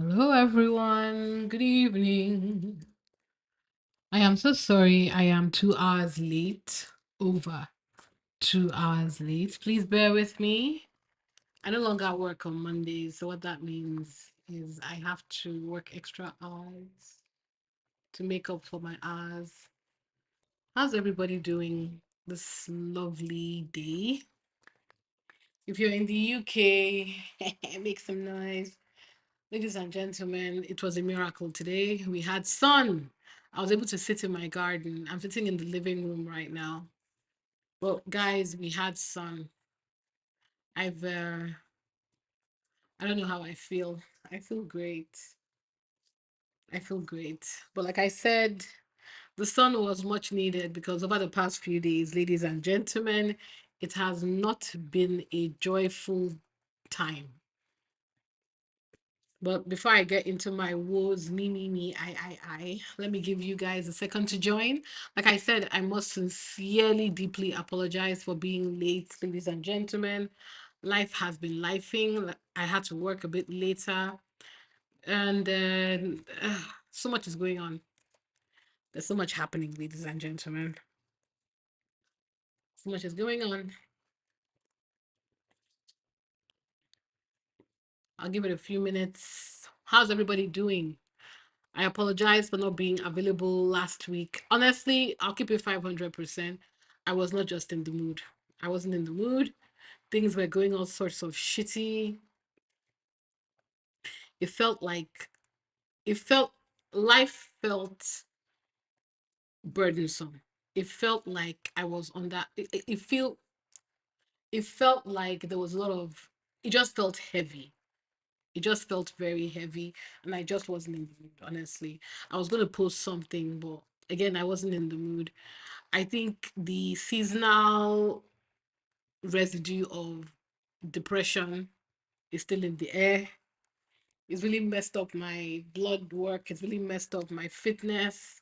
Hello, everyone. Good evening. I am so sorry I am 2 hours late, over 2 hours late. Please bear with me. I no longer work on Mondays, so what that means is I have to work extra hours to make up for my hours. How's everybody doing this lovely day? If you're in the UK, make some noise. Ladies and gentlemen, it was a miracle today. We had sun. I was able to sit in my garden. I'm sitting in the living room right now. Well, guys, we had sun. I've, I don't know how I feel. I feel great. I feel great. But like I said, the sun was much needed because over the past few days, ladies and gentlemen, it has not been a joyful time. But before I get into my woes, me, let me give you guys a second to join. Like I said, I must sincerely, deeply apologize for being late, ladies and gentlemen. Life has been lifing. I had to work a bit later, and then so much is going on. There's so much happening, ladies and gentlemen. So much is going on. I'll give it a few minutes. How's everybody doing? I apologize for not being available last week. Honestly, I'll keep it 500%. I was not just in the mood. I wasn't in the mood. Things were going all sorts of shitty. It felt like, it felt, life felt burdensome. It felt like I was on that. It felt like there was a lot of, it just felt heavy. It just felt very heavy. And I just wasn't in the mood, honestly. I was going to post something, but again, I wasn't in the mood. I think the seasonal residue of depression is still in the air. It's really messed up my blood work. It's really messed up my fitness.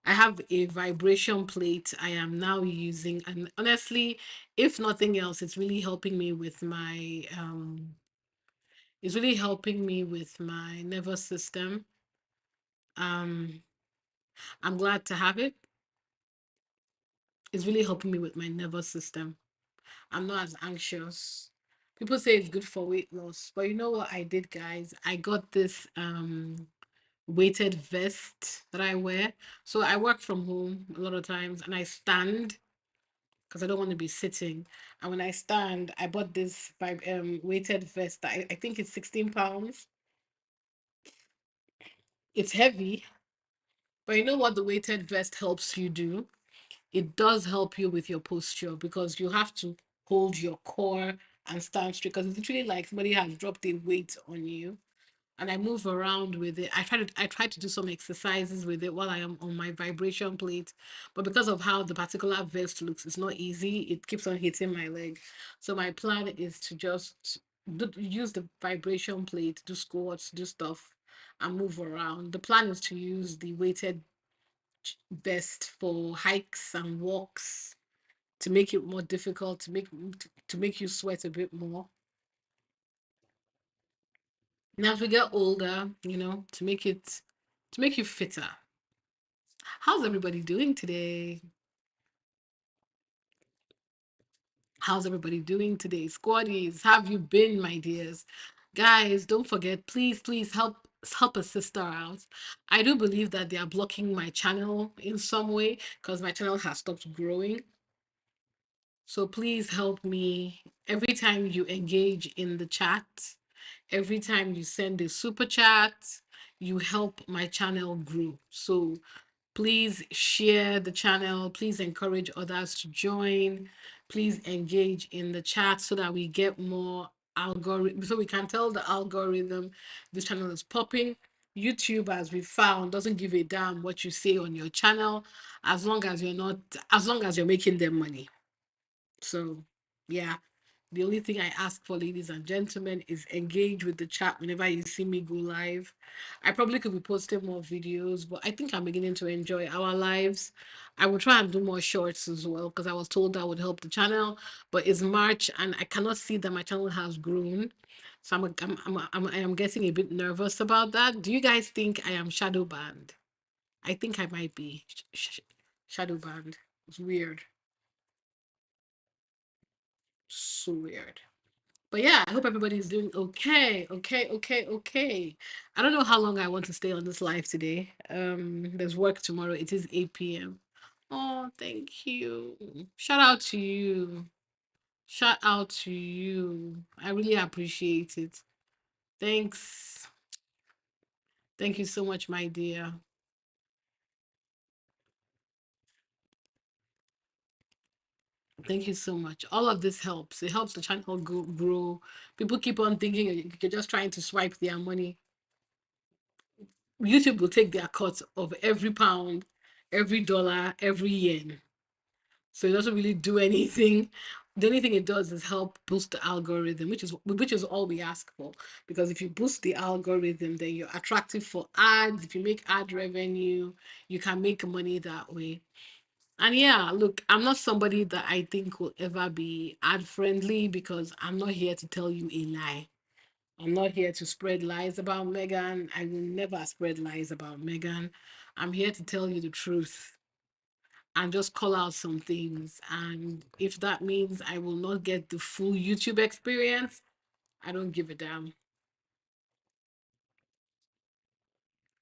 I have a vibration plate I am now using. And honestly, if nothing else, it's really helping me with my nervous system. Um, I'm glad to have it. It's really helping me with my nervous system. I'm not as anxious. People say it's good for weight loss, but you know what I did, guys? I got this weighted vest that I wear. So I work from home a lot of times and I stand because I don't want to be sitting. And when I stand, I bought this weighted vest. I think it's 16 pounds. It's heavy, but you know what the weighted vest helps you do? It does help you with your posture because you have to hold your core and stand straight because it's literally like somebody has dropped a weight on you. And I move around with it. I try to do some exercises with it while I am on my vibration plate. But because of how the particular vest looks, it's not easy. It keeps on hitting my leg. So my plan is to just use the vibration plate, do squats, do stuff, and move around. The plan is to use the weighted vest for hikes and walks to make it more difficult to make you sweat a bit more. And as we get older, to make you fitter. How's everybody doing today? How's everybody doing today? Squaddies, how have you been, my dears? Guys, don't forget, please help a sister out. I do believe that they are blocking my channel in some way because my channel has stopped growing. So please help me. Every time you engage in the chat, every time you send a super chat, you help my channel grow. So please share the channel. Please encourage others to join. Please engage in the chat so that we get more algorithm, so we can tell the algorithm this channel is popping. YouTube, as we found, doesn't give a damn what you say on your channel as long as you're making them money. So, yeah, the only thing I ask for, ladies and gentlemen, is engage with the chat whenever you see me go live. I probably could be posting more videos, but I think I'm beginning to enjoy our lives. I will try and do more shorts as well because I was told that would help the channel. But it's March and I cannot see that my channel has grown. So I am getting a bit nervous about that. Do you guys think I am shadow banned? I think I might be shadow banned. It's weird. So weird. But yeah, I hope everybody's doing okay. Okay, okay, okay. I don't know how long I want to stay on this live today. There's work tomorrow. It is 8 p.m. Oh, thank you. Shout out to you. Shout out to you. I really appreciate it. Thanks. Thank you so much, my dear. Thank you so much. All of this helps. It helps the channel grow. People keep on thinking you're just trying to swipe their money. YouTube will take their cut of every pound, every dollar, every yen. So it doesn't really do anything. The only thing it does is help boost the algorithm, which is all we ask for. Because if you boost the algorithm, then you're attractive for ads. If you make ad revenue, you can make money that way. And yeah, look, I'm not somebody that I think will ever be ad friendly because I'm not here to tell you a lie. I'm not here to spread lies about Meghan. I will never spread lies about Meghan. I'm here to tell you the truth and just call out some things. And if that means I will not get the full YouTube experience, I don't give a damn.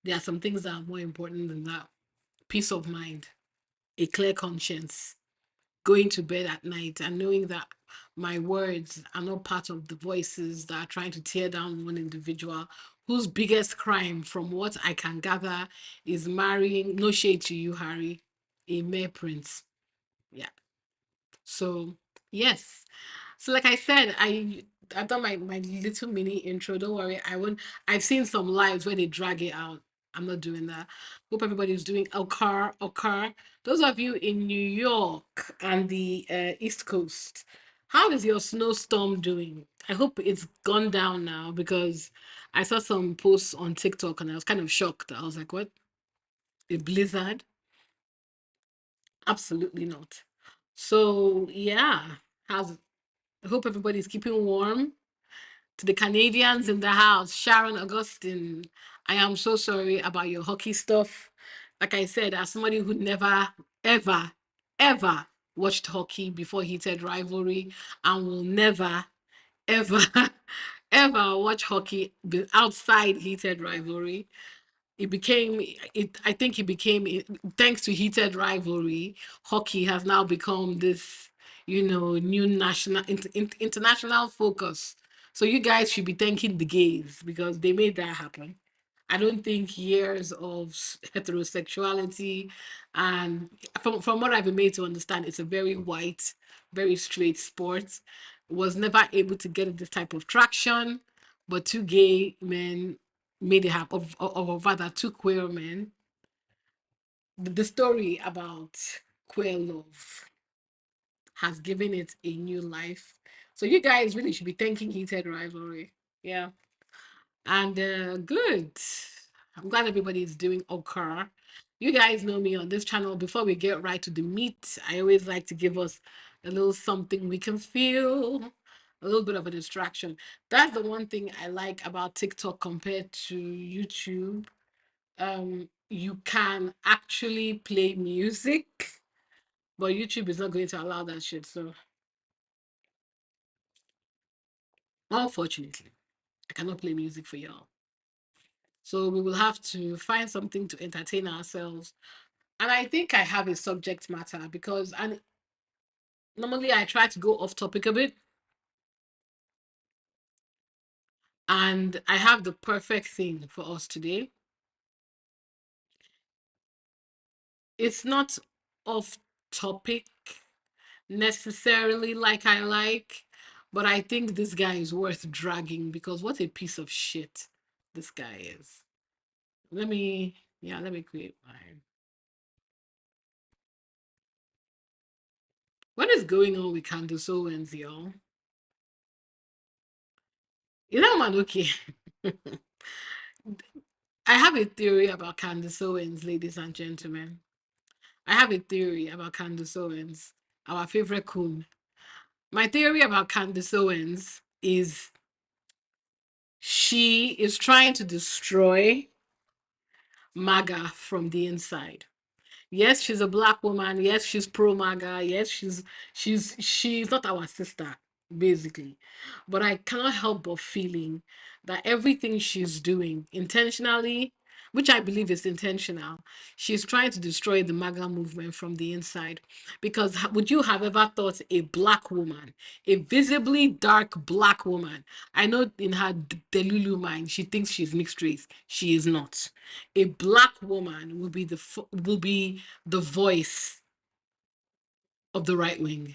There are some things that are more important than that. Peace of mind, a clear conscience, going to bed at night and knowing that my words are not part of the voices that are trying to tear down one individual whose biggest crime, from what I can gather, is marrying, no shade to you, Harry, a mere prince. Yeah. So, yes. So, like I said, I've done my little mini intro. Don't worry, I won't. I've seen some lives where they drag it out. I'm not doing that. Hope everybody's doing okay. Those of you in New York and the East Coast, how is your snowstorm doing? I hope it's gone down now because I saw some posts on TikTok and I was kind of shocked. I was like, what? A blizzard? Absolutely not. So yeah, how's I hope everybody's keeping warm. To the Canadians in the house, Sharon Augustine, I am so sorry about your hockey stuff. Like I said, as somebody who never, ever, ever watched hockey before heated rivalry and will never, ever, ever watch hockey outside heated rivalry, it became it I think it became thanks to heated rivalry, hockey has now become this, new national international focus. So you guys should be thanking the gays because they made that happen. I don't think years of heterosexuality, and from what I've been made to understand, it's a very white, very straight sport, was never able to get this type of traction, but two gay men made it happen, or rather two queer men. The story about queer love has given it a new life. So you guys really should be thanking heated rivalry. Yeah. And good. I'm glad everybody is doing okay. You guys know me on this channel. Before we get right to the meat, I always like to give us a little something we can feel, a little bit of a distraction. That's the one thing I like about TikTok compared to YouTube. You can actually play music, but YouTube is not going to allow that shit. So, unfortunately, I cannot play music for y'all. So we will have to find something to entertain ourselves. And I think I have a subject matter because and normally I try to go off topic a bit. And I have the perfect thing for us today. It's not off topic necessarily like I like, but I think this guy is worth dragging because what a piece of shit this guy is. Let me create mine. What is going on with Candace Owens, y'all? Is that man okay? I have a theory about Candace Owens, ladies and gentlemen. I have a theory about Candace Owens, our favorite coon. My theory about Candace Owens is She is trying to destroy MAGA from the inside. Yes, she's a black woman. Yes, she's pro MAGA. Yes, she's not our sister, basically. But I cannot help but feeling that everything she's doing intentionally, which I believe is intentional, she's trying to destroy the MAGA movement from the inside. Because would you have ever thought a black woman, a visibly dark black woman? I know in her Delulu mind, she thinks she's mixed race. She is not. A black woman will be the voice of the right wing.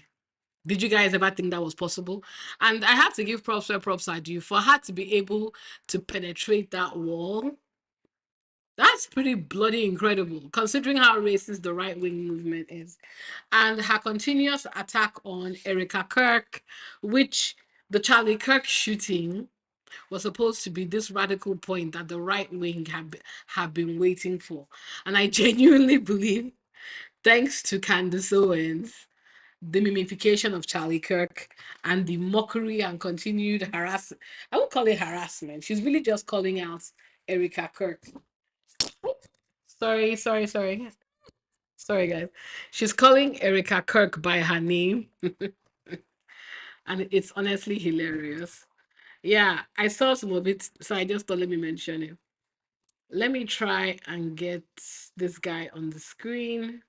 Did you guys ever think that was possible? And I have to give props where props are due. For her to be able to penetrate that wall, that's pretty bloody incredible, considering how racist the right wing movement is. And her continuous attack on Erica Kirk, which the Charlie Kirk shooting was supposed to be this radical point that the right wing have been waiting for. And I genuinely believe, thanks to Candace Owens, the mimification of Charlie Kirk, and the mockery and continued harassment. I won't call it harassment. She's really just calling out Erica Kirk. Sorry. Sorry, guys. She's calling Erica Kirk by her name. And it's honestly hilarious. Yeah, I saw some of it, so I just thought let me mention it. Let me try and get this guy on the screen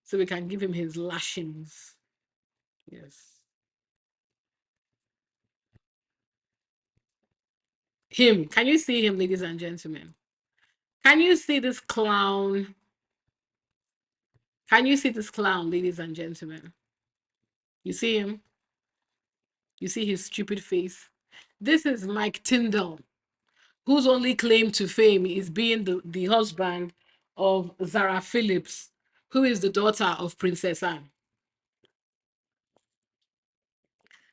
so we can give him his lashings. Yes. Him. Can you see him, ladies and gentlemen? Can you see this clown? Can you see this clown, ladies and gentlemen? You see him? You see his stupid face? This is Mike Tindall, whose only claim to fame is being the husband of Zara Phillips, who is the daughter of Princess Anne.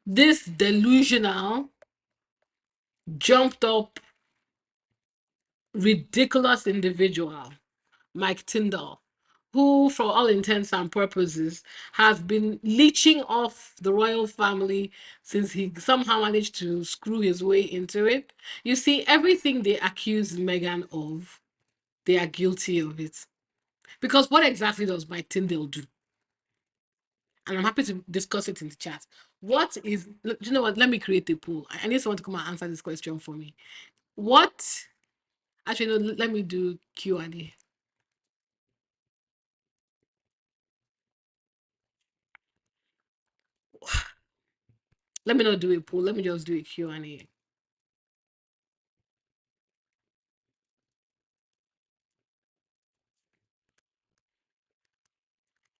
This delusional, jumped up, ridiculous individual, Mike Tindall, who, for all intents and purposes, has been leeching off the royal family since he somehow managed to screw his way into it. You see, everything they accuse Meghan of, they are guilty of it. Because what exactly does Mike Tindall do? And I'm happy to discuss it in the chat. What is, do you know what? Let me create a poll. I need someone to come and answer this question for me. What, actually, no, let me do Q&A. Let me not do a poll. Let me just do a Q&A.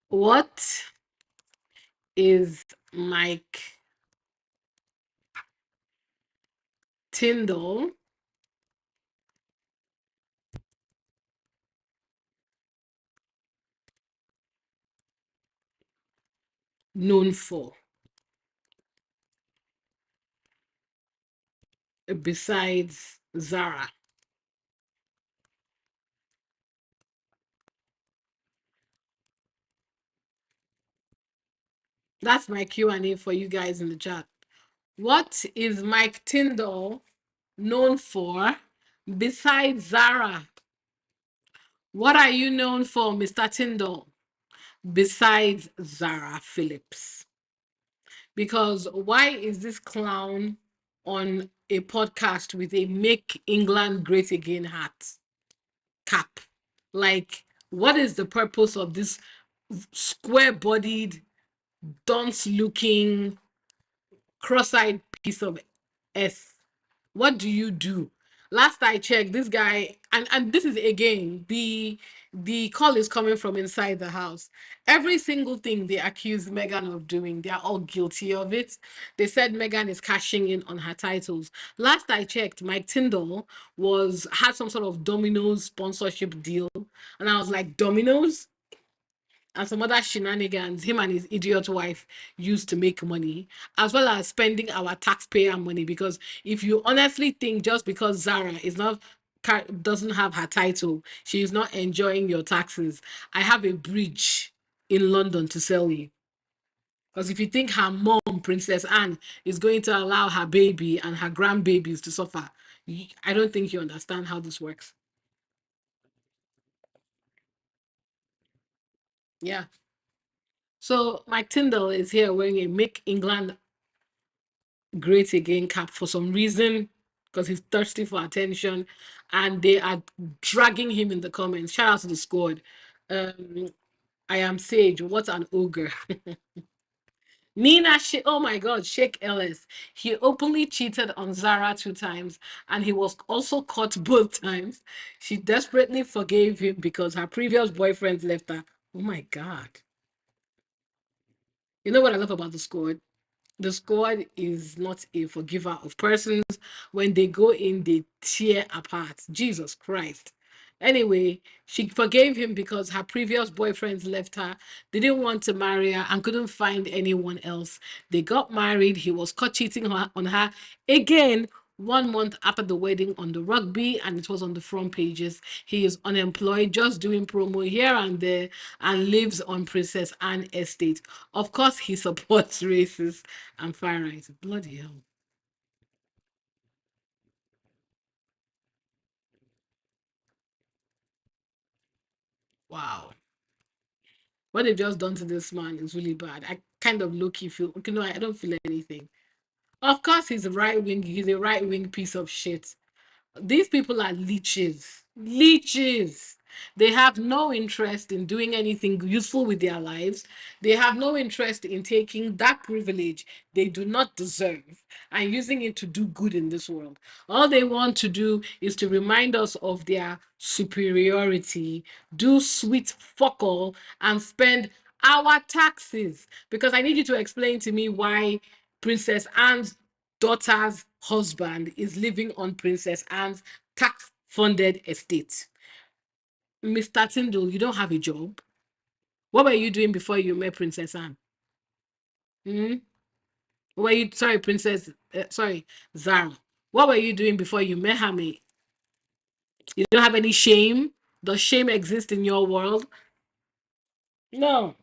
What is Mike Tindall known for besides Zara? That's my Q&A for you guys in the chat. What is Mike Tindall known for besides Zara? What are you known for, Mr. Tindall, besides Zara Phillips? Because why is this clown on a podcast with a Make England Great Again hat cap? Like, what is the purpose of this square-bodied, dunce-looking, cross-eyed piece of S? What do you do? Last I checked, this guy, and this is again the call is coming from inside the house. Every single thing they accuse Meghan of doing, they are all guilty of it. They said Meghan is cashing in on her titles. Last I checked, Mike Tindall had some sort of Domino's sponsorship deal, and I was like, Domino's? And some other shenanigans him and his idiot wife used to make money, as well as spending our taxpayer money. Because if you honestly think just because Zara is not doesn't have her title, she is not enjoying your taxes, I have a bridge in London to sell you. Because if you think her mom, Princess Anne, is going to allow her baby and her grandbabies to suffer, I don't think you understand how this works. Yeah. So Mike Tindall is here wearing a Make England Great Again cap for some reason, because he's thirsty for attention, and they are dragging him in the comments. Shout out to the squad. Um, I am Sage. What an ogre. Oh my God, Sheikh Ellis. He openly cheated on Zara 2 times, and he was also caught both times. She desperately forgave him because her previous boyfriend left her. Oh my God. You know what I love about the squad? The squad is not a forgiver of persons. When they go in, they tear apart. Jesus Christ. Anyway, she forgave him because her previous boyfriends left her. They didn't want to marry her and couldn't find anyone else. They got married. He was caught cheating on her again 1 month after the wedding on the rugby, and it was on the front pages. He is unemployed, just doing promo here and there, and lives on Princess Anne Estate. Of course, he supports racists and far right. Bloody hell. Wow. What they've just done to this man is really bad. I kind of low-key feel, okay, no, I don't feel anything. Of course, he's a right wing piece of shit. These people are leeches. Leeches. They have no interest in doing anything useful with their lives. They have no interest in taking that privilege they do not deserve and using it to do good in this world. All they want to do is to remind us of their superiority, do sweet fuck all, and spend our taxes. Because I need you to explain to me why Princess Anne's daughter's husband is living on Princess Anne's tax funded estate. Mr. Tindall, you don't have a job. What were you doing before you met Princess Anne? Hmm? What were you, sorry, sorry, Zara. What were you doing before you met her, mate? You don't have any shame? Does shame exist in your world? No.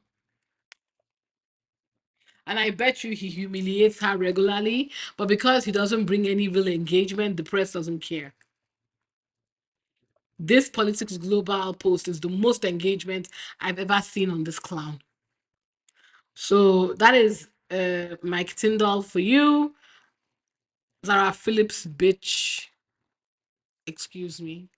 And I bet you he humiliates her regularly, but because he doesn't bring any real engagement, the press doesn't care. This Politics Global post is the most engagement I've ever seen on this clown. So that is Mike Tindall for you. Zara Phillips, bitch. Excuse me.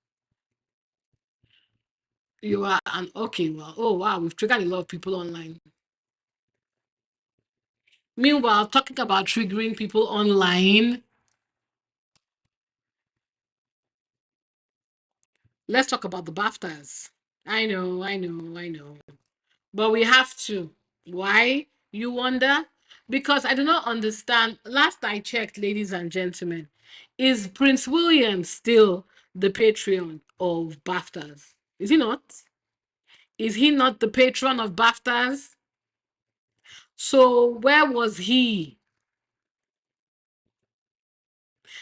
You are an okay. Well, oh wow, we've triggered a lot of people online. Meanwhile, talking about triggering people online, let's talk about the BAFTAs. I know. But we have to. Why, you wonder? Because I do not understand. Last I checked, ladies and gentlemen, is Prince William still the patron of BAFTAs? Is he not? Is he not the patron of BAFTAs? So where was he?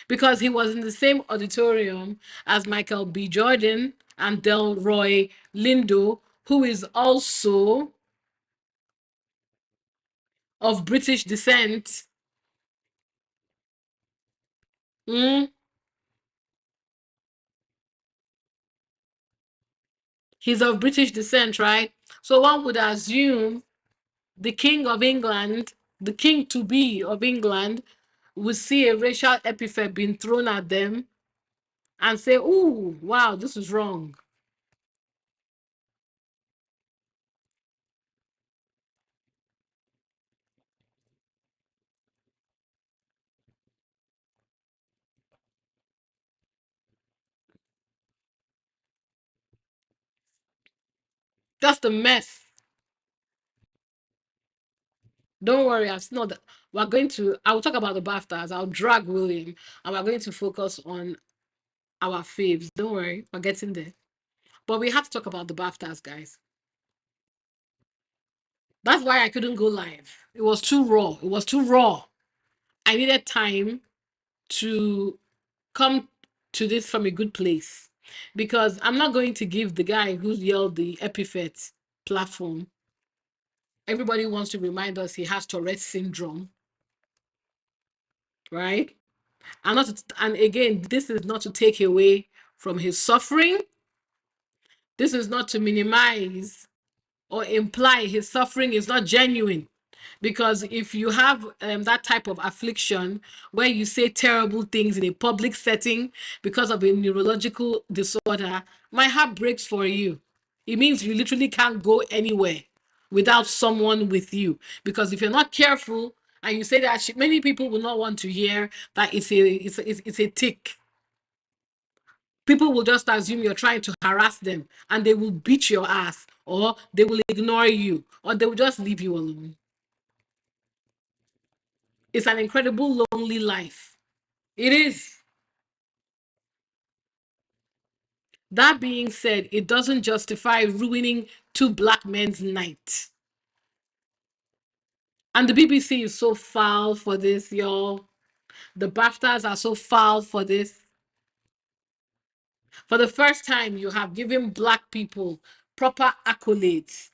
Because he was in the same auditorium as Michael B. Jordan and Delroy Lindo, who is also of British descent. Mm, he's of British descent, right? So one would assume the King of England, the King to be of England, would see a racial epithet being thrown at them and say, "Ooh, wow, this is wrong." That's the mess. Don't worry, I've not. We're going to. I will talk about the BAFTAs. I'll drag William, and we're going to focus on our faves. Don't worry, we're getting there. But we have to talk about the BAFTAs, guys. That's why I couldn't go live. It was too raw. It was too raw. I needed time to come to this from a good place, because I'm not going to give the guy who's yelled the epithet platform. Everybody wants to remind us he has Tourette syndrome, right? And not to, and again, this is not to take away from his suffering. This is not to minimize or imply his suffering is not genuine. Because if you have that type of affliction where you say terrible things in a public setting because of a neurological disorder, my heart breaks for you. It means you literally can't go anywhere without someone with you. Because if you're not careful and you say that shit, many people will not want to hear that it's a tick. People will just assume you're trying to harass them and they will beat your ass, or they will ignore you, or they will just leave you alone. It's an incredible lonely life. It is. That being said, it doesn't justify ruining two black men's night. And the BBC is so foul for this, y'all. The BAFTAs are so foul for this. For the first time, you have given black people proper accolades.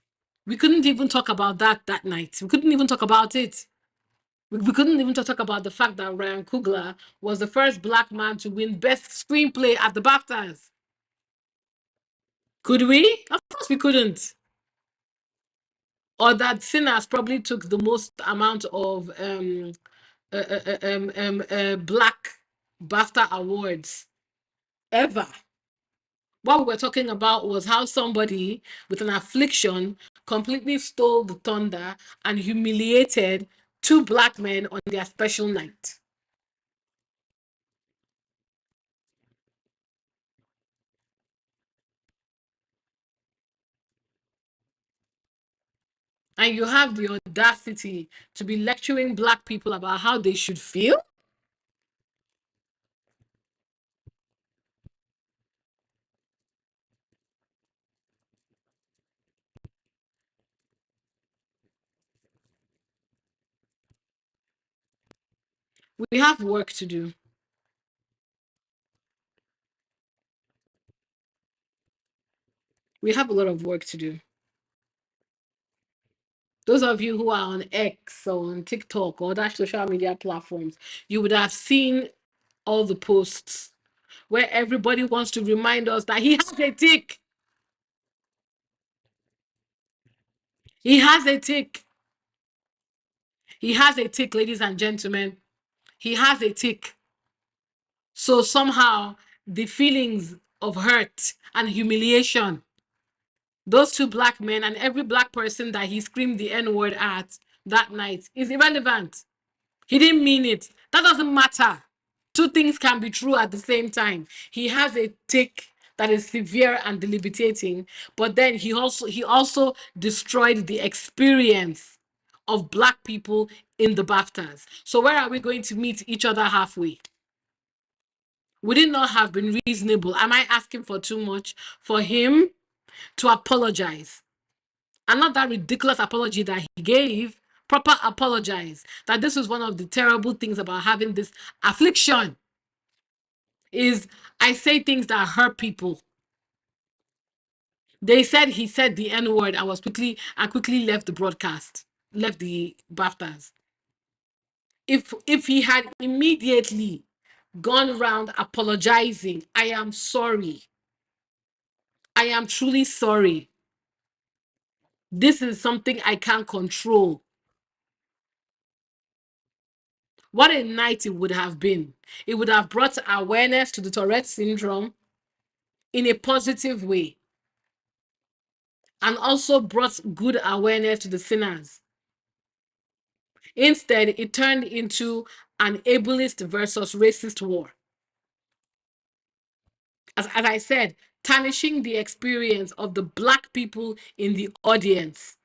We couldn't even talk about that night. We couldn't even talk about it. We couldn't even talk about the fact that Ryan Coogler was the first black man to win Best Screenplay at the BAFTAs. Could we? Of course we couldn't. Or that Sinners probably took the most amount of black BAFTA awards ever. What we were talking about was how somebody with an affliction completely stole the thunder and humiliated two black men on their special night. And you have the audacity to be lecturing black people about how they should feel? We have work to do. We have a lot of work to do. Those of you who are on X or on TikTok or other social media platforms, you would have seen all the posts where everybody wants to remind us that he has a tick. He has a tick. He has a tick, ladies and gentlemen. He has a tick. So somehow the feelings of hurt and humiliation, those two black men and every black person that he screamed the N-word at that night is irrelevant. He didn't mean it. That doesn't matter. Two things can be true at the same time. He has a tick that is severe and debilitating, but then he also destroyed the experience of black people in the BAFTAs. So where are we going to meet each other halfway? Would it not have been reasonable? Am I asking for too much for him to apologize? And not that ridiculous apology that he gave, proper apologize. That this is one of the terrible things about having this affliction is I say things that hurt people. They said he said the N-word and quickly left the broadcast, left the BAFTAs. If he had immediately gone around apologizing, I am sorry. I am truly sorry. This is something I can't control. What a night it would have been. It would have brought awareness to the Tourette syndrome in a positive way and also brought good awareness to the sinners. Instead, it turned into an ableist versus racist war. As I said, tarnishing the experience of the black people in the audience,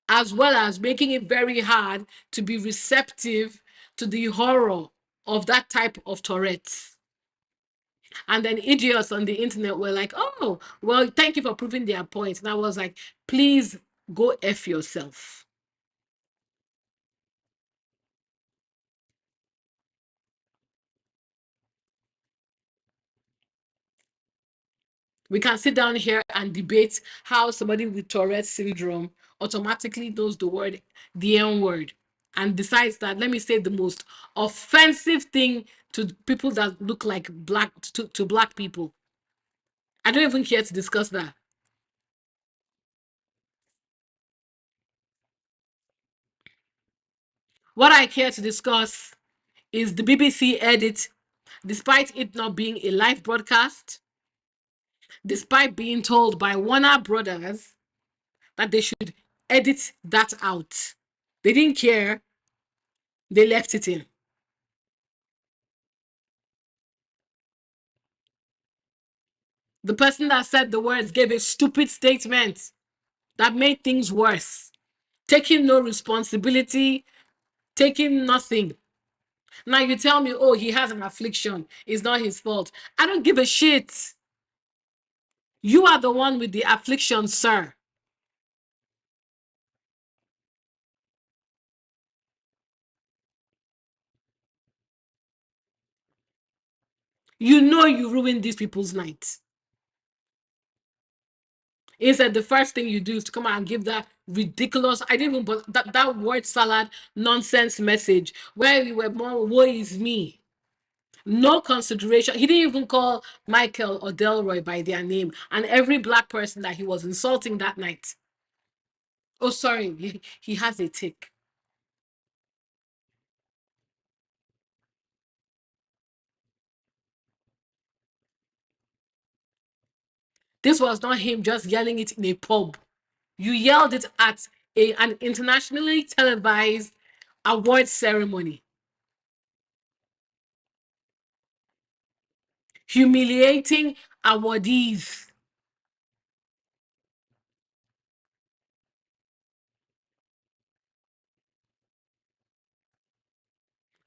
as well as making it very hard to be receptive to the horror of that type of Tourette's. And then idiots on the internet were like, oh, well, thank you for proving their point. And I was like, please go F yourself. We can sit down here and debate how somebody with Tourette syndrome automatically knows the N word, and decides that, let me say the most offensive thing to people that look like to black people. I don't even care to discuss that. What I care to discuss is the BBC edit, despite it not being a live broadcast, despite being told by Warner Brothers that they should edit that out. They didn't care. They left it in. The person that said the words gave a stupid statement that made things worse, taking no responsibility, taking nothing. Now you tell me, oh, he has an affliction. It's not his fault. I don't give a shit. You are the one with the affliction, sir. You know you ruined these people's night. Instead, the first thing you do is to come out and give that ridiculous, I didn't even, but that word salad nonsense message where you were more, woe is me. No consideration. He didn't even call Michael or Delroy by their name, and every black person that he was insulting that night. Oh, sorry, he has a tick. This was not him just yelling it in a pub. You yelled it at an internationally televised award ceremony, humiliating awardees.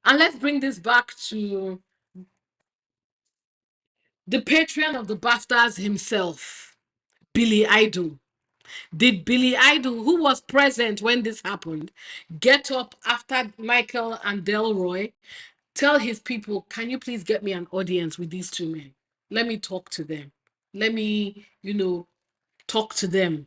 And let's bring this back to the patron of the BAFTAs himself, Billy Idol. Did Billy Idol, who was present when this happened, get up after Michael and Delroy, tell his people, can you please get me an audience with these two men? Let me talk to them. Let me, talk to them.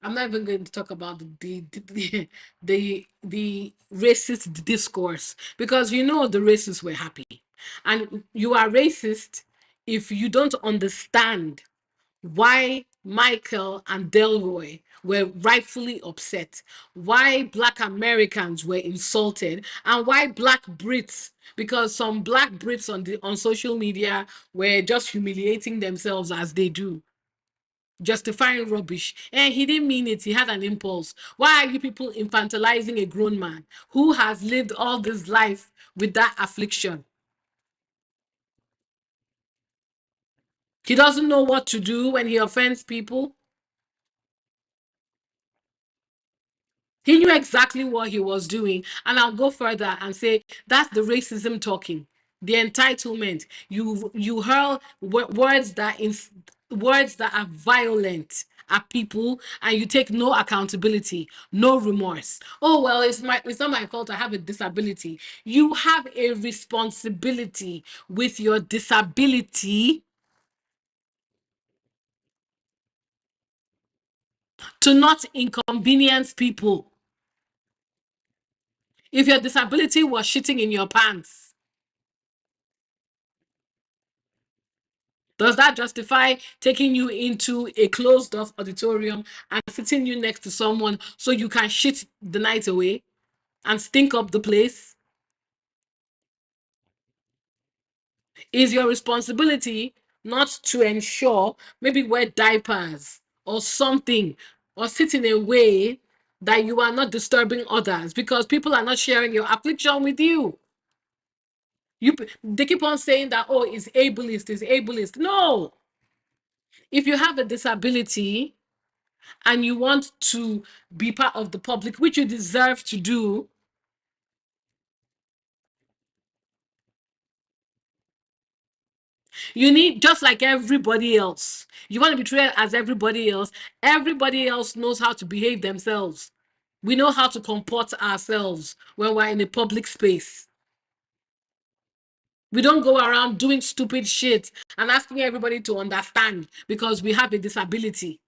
I'm not even going to talk about the racist discourse, because the racists were happy, and you are racist if you don't understand why Michael and Delroy were rightfully upset, why Black Americans were insulted, and why Black Brits, because some Black Brits on social media were just humiliating themselves as they do, justifying rubbish. And he didn't mean it. He had an impulse. Why are you people infantilizing a grown man who has lived all this life with that affliction? He doesn't know what to do when he offends people. He knew exactly what he was doing. And I'll go further and say that's the racism talking, the entitlement. You hurl words that are violent at people, and you take no accountability, no remorse. Oh well, it's not my fault. I have a disability. You have a responsibility with your disability to not inconvenience people. If your disability was shitting in your pants, does that justify taking you into a closed off auditorium and sitting you next to someone so you can shit the night away and stink up the place? Is your responsibility not to ensure, maybe wear diapers or something, or sit in a way that you are not disturbing others because people are not sharing your affliction with you. They keep on saying that, oh, it's ableist, it's ableist. No. If you have a disability and you want to be part of the public, which you deserve to do, you need, just like everybody else, you want to be treated as everybody else. Everybody else knows how to behave themselves. We know how to comport ourselves when we're in a public space. We don't go around doing stupid shit and asking everybody to understand because we have a disability.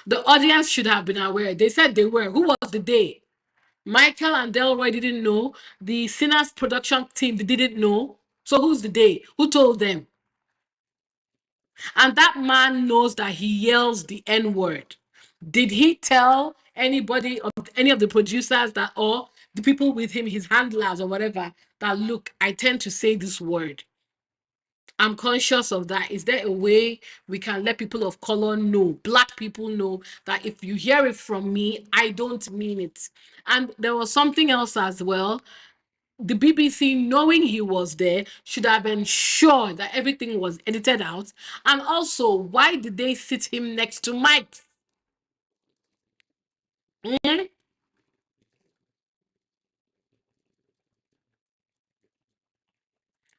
The audience should have been aware. They said they were. Who was the they? Michael and Delroy didn't know. The Sinners production team, they didn't know. So who's the they? Who told them? And that man knows that he yells the N-word. Did he tell anybody, of any of the producers that, or the people with him, his handlers or whatever, that look, I tend to say this word? I'm conscious of that. Is there a way we can let people of color know, black people know, that if you hear it from me, I don't mean it? And there was something else as well. The BBC, knowing he was there, should have ensured that everything was edited out. And also, why did they sit him next to Mike? Mm?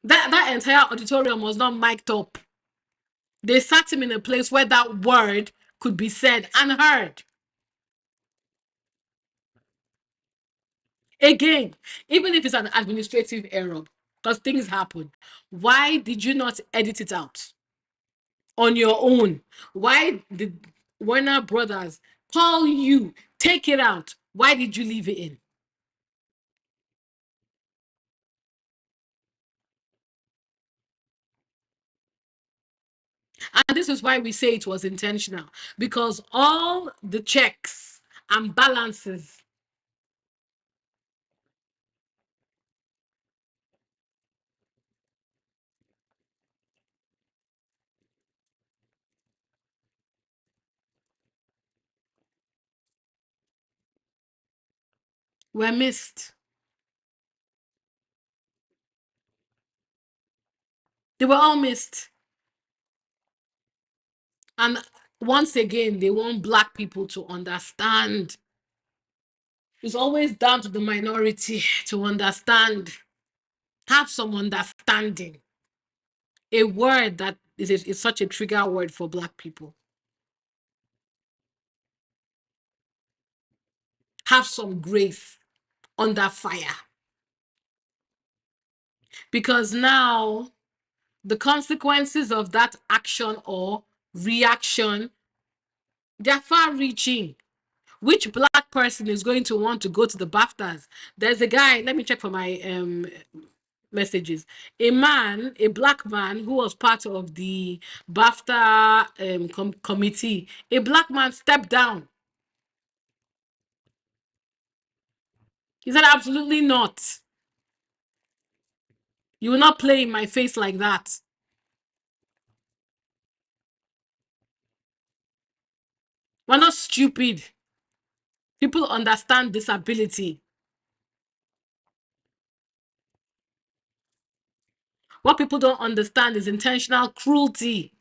That entire auditorium was not mic'd up. They sat him in a place where that word could be said and heard. Again, even if it's an administrative error, because things happen, why did you not edit it out on your own? Why did Warner Brothers call you, take it out? Why did you leave it in? And this is why we say it was intentional, because all the checks and balances were missed. They were all missed. And once again, they want black people to understand. It's always down to the minority to understand. Have some understanding. A word that is such a trigger word for black people. Have some grace under fire. Because now the consequences of that action or reaction, they're far reaching. Which black person is going to want to go to the BAFTAs? There's a guy, let me check for my messages. A black man who was part of the BAFTA committee, a black man stepped down. He said, absolutely not. You will not play in my face like that. We're not stupid. People understand disability. What people don't understand is intentional cruelty.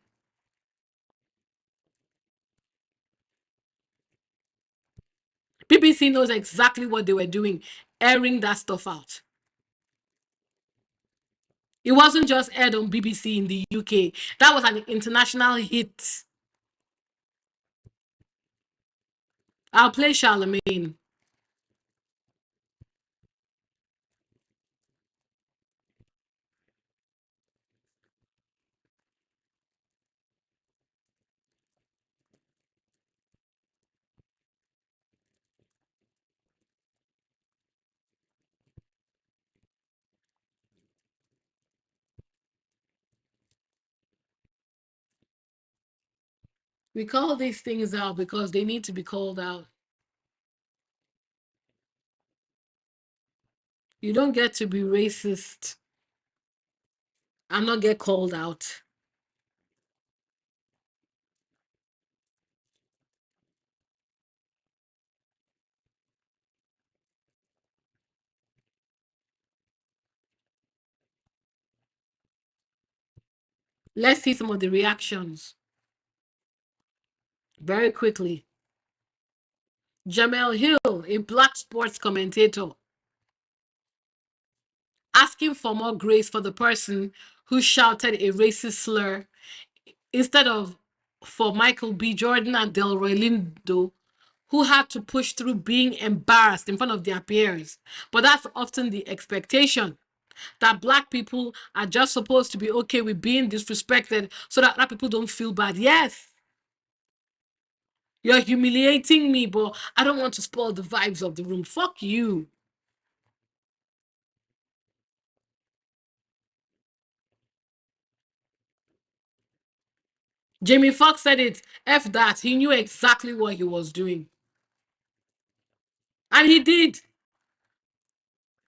BBC knows exactly what they were doing, airing that stuff out. It wasn't just aired on BBC in the UK. That was an international hit. I'll play Charlemagne. We call these things out because they need to be called out. You don't get to be racist and not get called out. Let's see some of the reactions very quickly. Jamel Hill, a black sports commentator, asking for more grace for the person who shouted a racist slur instead of for Michael B. Jordan and Delroy Lindo, who had to push through being embarrassed in front of their peers. But that's often the expectation, that black people are just supposed to be okay with being disrespected so that black people don't feel bad. Yes, you're humiliating me, but I don't want to spoil the vibes of the room. Fuck you. Jamie Foxx said it. F that. He knew exactly what he was doing. And he did.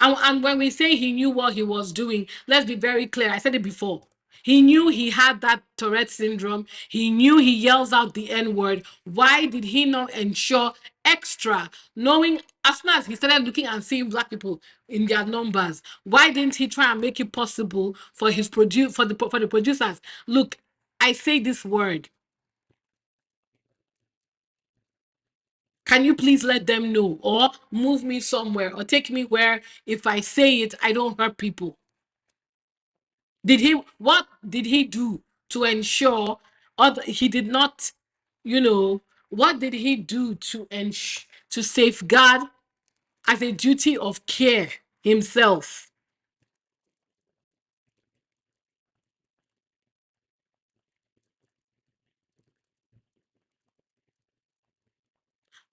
And when we say he knew what he was doing, let's be very clear. I said it before. He knew he had that Tourette syndrome. He knew he yells out the N word. Why did he not ensure extra, knowing as soon as he started looking and seeing black people in their numbers? Why didn't he try and make it possible for his for the producers? Look, I say this word. Can you please let them know, or move me somewhere, or take me where if I say it, I don't hurt people? What did he do to ensure he did not, what did he do to safeguard as a duty of care himself?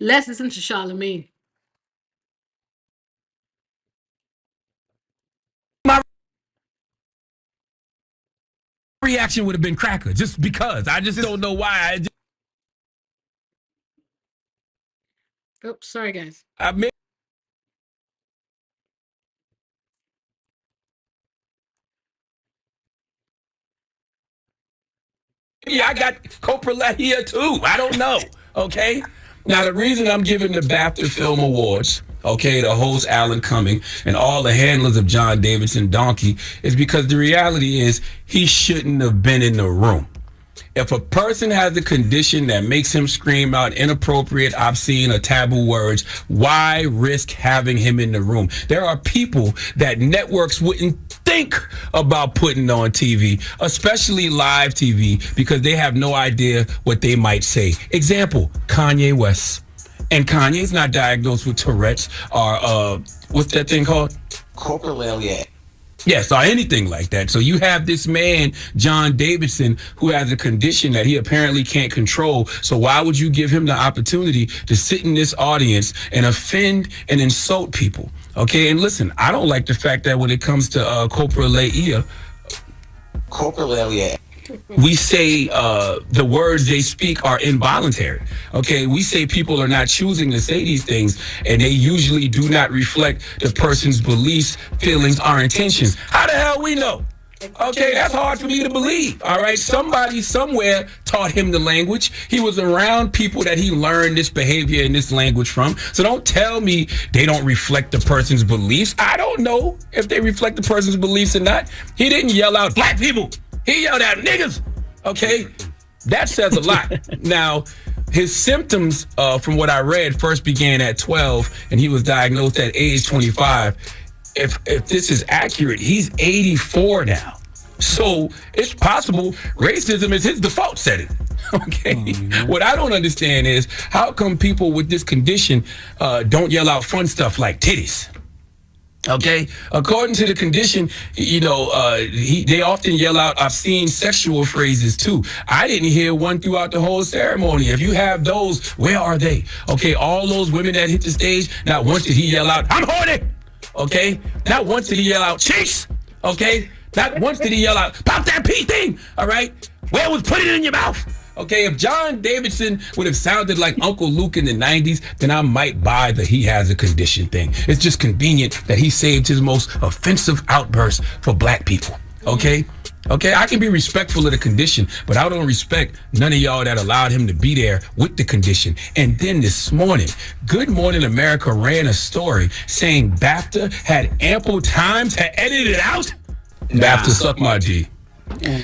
Let's listen to Charlemagne. My reaction would have been cracker, just because. I just don't know why. Oh, sorry, guys. I got Coppola here too. I don't know. Okay. Now the reason I'm giving the BAFTA Film Awards, okay, to host Alan Cumming and all the handlers of John Davidson Donkey, is because the reality is he shouldn't have been in the room. If a person has a condition that makes him scream out inappropriate, obscene, or taboo words, why risk having him in the room? There are people that networks wouldn't think about putting on TV, especially live TV, because they have no idea what they might say. Example, Kanye West. And Kanye's not diagnosed with Tourette's or what's that thing called? Coprolalia. Yes, or anything like that. So you have this man, John Davidson, who has a condition that he apparently can't control. So why would you give him the opportunity to sit in this audience and offend and insult people? Okay, and listen, I don't like the fact that when it comes to coprolalia, we say the words they speak are involuntary. Okay, we say people are not choosing to say these things, and they usually do not reflect the person's beliefs, feelings, or intentions. How the hell we know? Okay, that's hard for me to believe. All right, somebody somewhere taught him the language. He was around people that he learned this behavior and this language from. So don't tell me they don't reflect the person's beliefs. I don't know if they reflect the person's beliefs or not. He didn't yell out black people. He yelled out niggas. Okay, that says a lot. Now, his symptoms, from what I read, first began at 12, and he was diagnosed at age 25. If this is accurate, he's 84 now. So it's possible racism is his default setting. Okay. Mm-hmm. What I don't understand is how come people with this condition don't yell out fun stuff like titties? Okay, according to the condition, they often yell out obscene sexual phrases too. I didn't hear one throughout the whole ceremony. If you have those, where are they? Okay, all those women that hit the stage, not once did he yell out, "I'm horny." Okay, not once did he yell out, "Cheeks." Okay, not once did he yell out, "Pop that pee thing." All right, where was "put it in your mouth"? Okay, if John Davidson would have sounded like Uncle Luke in the 90s, then I might buy the he has a condition thing. It's just convenient that he saved his most offensive outburst for black people. Okay? Okay, I can be respectful of the condition, but I don't respect none of y'all that allowed him to be there with the condition. And then this morning, Good Morning America ran a story saying BAFTA had ample time to edit it out. BAFTA suck my D.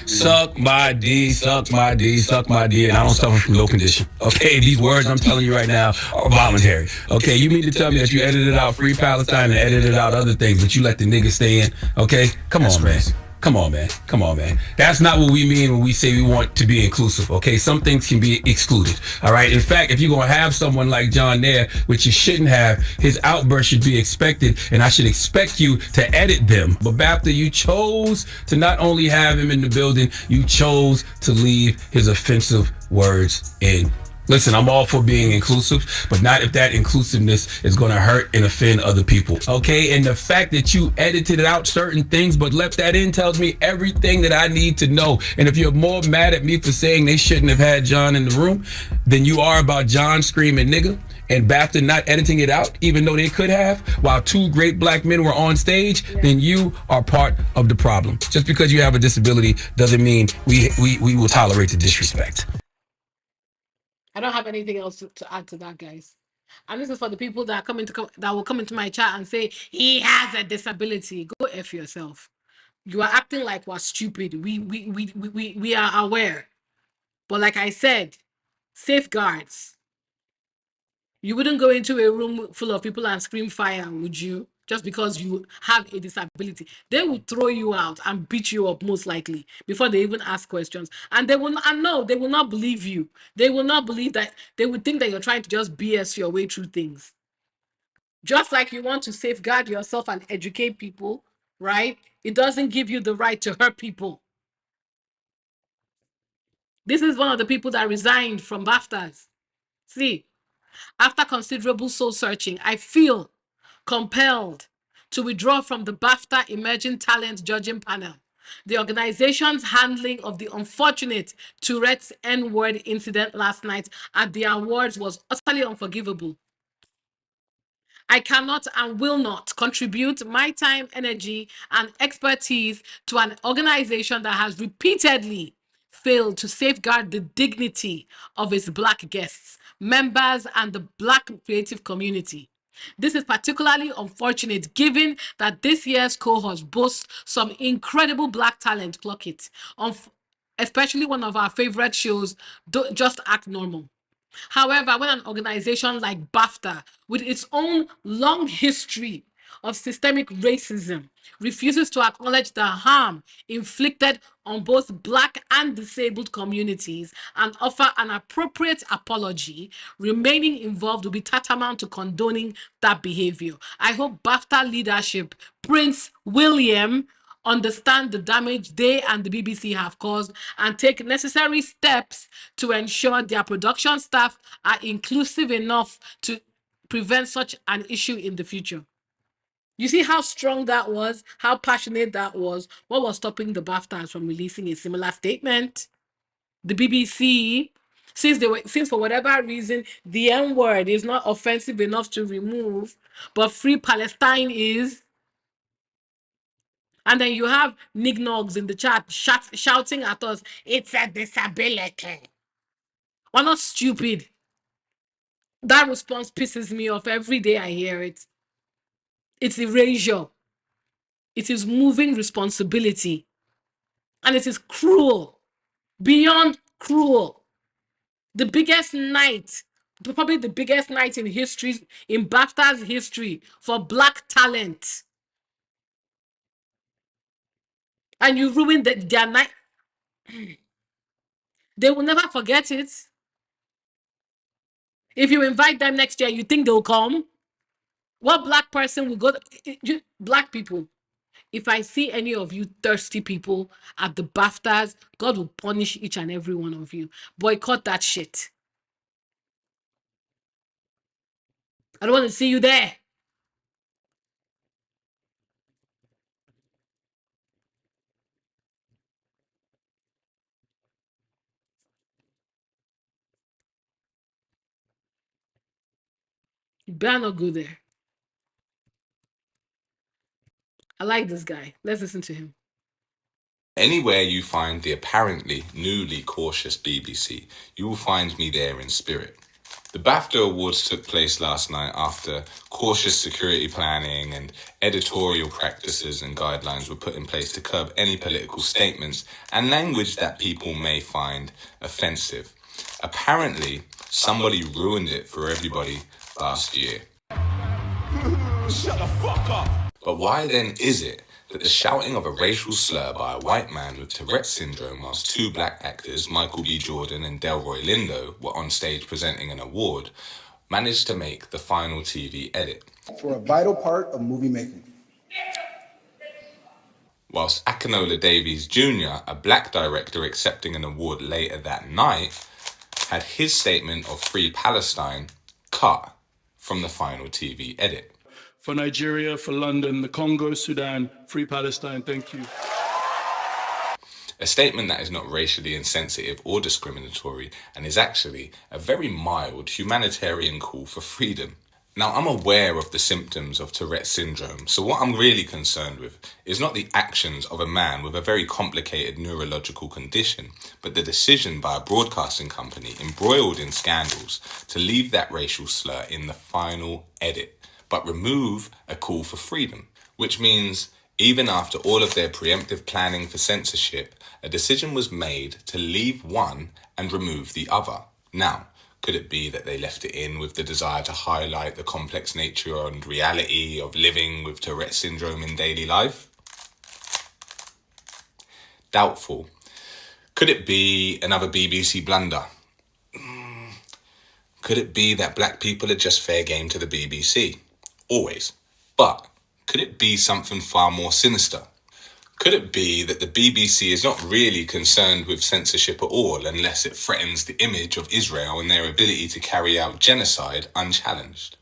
Suck my D, suck my D, suck my D, and I don't suffer from no condition. Okay, these words I'm telling you right now are voluntary. Okay, you mean to tell me that you edited out Free Palestine and edited out other things, but you let the niggas stay in? Okay, come on, man. Come on, man. Come on, man. That's not what we mean when we say we want to be inclusive, okay? Some things can be excluded, all right? In fact, if you're going to have someone like John there, which you shouldn't have, his outburst should be expected, and I should expect you to edit them. But BAFTA, you chose to not only have him in the building, you chose to leave his offensive words in. Listen, I'm all for being inclusive, but not if that inclusiveness is going to hurt and offend other people. Okay? And the fact that you edited out certain things but left that in tells me everything that I need to know. And if you're more mad at me for saying they shouldn't have had John in the room than you are about John screaming nigga and BAFTA not editing it out, even though they could have, while two great black men were on stage, then you are part of the problem. Just because you have a disability doesn't mean we will tolerate the disrespect. I don't have anything else to add to that, guys. And this is for the people that that will come into my chat and say he has a disability. Go f yourself. You are acting like we're stupid. We are aware, but like I said, safeguards. You wouldn't go into a room full of people and scream fire, would you? Just because you have a disability, they will throw you out and beat you up most likely before they even ask questions. And they will not, and no, they will not believe you. They will not believe that. They would think that you're trying to just BS your way through things. Just like you want to safeguard yourself and educate people, right? It doesn't give you the right to hurt people. This is one of the people that resigned from BAFTAs. See, after considerable soul searching, I feel compelled to withdraw from the BAFTA Emerging Talent Judging Panel. The organization's handling of the unfortunate Tourette's N-word incident last night at the awards was utterly unforgivable. I cannot and will not contribute my time, energy, and expertise to an organization that has repeatedly failed to safeguard the dignity of its Black guests, members, and the Black creative community. This is particularly unfortunate given that this year's cohort boasts some incredible Black talent, clock it, especially one of our favorite shows, Just Act Normal. However, when an organization like BAFTA, with its own long history of systemic racism, refuses to acknowledge the harm inflicted on both Black and disabled communities and offer an appropriate apology, remaining involved will be tantamount to condoning that behavior. I hope BAFTA leadership, Prince William, understand the damage they and the BBC have caused and take necessary steps to ensure their production staff are inclusive enough to prevent such an issue in the future. You see how strong that was, how passionate that was. What was stopping the BAFTAs from releasing a similar statement? The BBC, since for whatever reason the N word is not offensive enough to remove, but Free Palestine is. And then you have nignogs in the chat shouting at us, it's a disability. We're not stupid. That response pisses me off every day I hear it. It's erasure. It is moving responsibility. And it is cruel. Beyond cruel. The biggest night, probably the biggest night in history, in BAFTA's history, for Black talent. And you ruined their night. They will never forget it. If you invite them next year, you think they'll come? What Black person will go? Black people. If I see any of you thirsty people at the BAFTAs, God will punish each and every one of you. Boycott that shit. I don't want to see you there. You better not go there. I like this guy. Let's listen to him. Anywhere you find the apparently newly cautious BBC, you will find me there in spirit. The BAFTA Awards took place last night after cautious security planning and editorial practices and guidelines were put in place to curb any political statements and language that people may find offensive. Apparently, somebody ruined it for everybody last year. Shut the fuck up! But why then is it that the shouting of a racial slur by a white man with Tourette's syndrome whilst two black actors, Michael B. Jordan and Delroy Lindo, were on stage presenting an award, managed to make the final TV edit? For a vital part of movie making. Whilst Akinola Davies Jr., a black director accepting an award later that night, had his statement of Free Palestine cut from the final TV edit. For Nigeria, for London, the Congo, Sudan, Free Palestine, thank you. A statement that is not racially insensitive or discriminatory and is actually a very mild humanitarian call for freedom. Now, I'm aware of the symptoms of Tourette's syndrome, so what I'm really concerned with is not the actions of a man with a very complicated neurological condition, but the decision by a broadcasting company embroiled in scandals to leave that racial slur in the final edit, but remove a call for freedom, which means even after all of their preemptive planning for censorship, a decision was made to leave one and remove the other. Now, could it be that they left it in with the desire to highlight the complex nature and reality of living with Tourette's syndrome in daily life? Doubtful. Could it be another BBC blunder? Could it be that black people are just fair game to the BBC? Always. But could it be something far more sinister? Could it be that the BBC is not really concerned with censorship at all unless it threatens the image of Israel and their ability to carry out genocide unchallenged?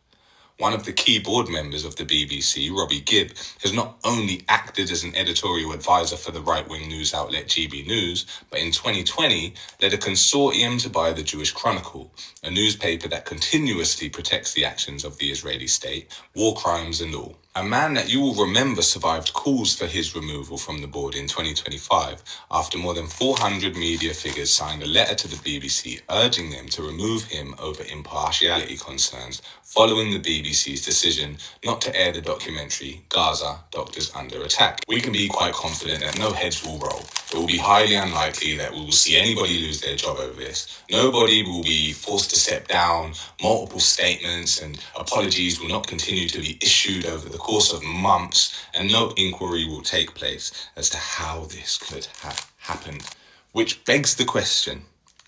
One of the key board members of the BBC, Robbie Gibb, has not only acted as an editorial advisor for the right-wing news outlet GB News, but in 2020 led a consortium to buy the Jewish Chronicle, a newspaper that continuously protects the actions of the Israeli state, war crimes and all. A man that you will remember survived calls for his removal from the board in 2025 after more than 400 media figures signed a letter to the BBC urging them to remove him over impartiality concerns following the BBC's decision not to air the documentary Gaza, Doctors Under Attack. We can be quite confident that no heads will roll. It will be highly unlikely that we will see anybody lose their job over this. Nobody will be forced to step down. Multiple statements and apologies will not continue to be issued over the course of months, and no inquiry will take place as to how this could have happened. Which begs the question,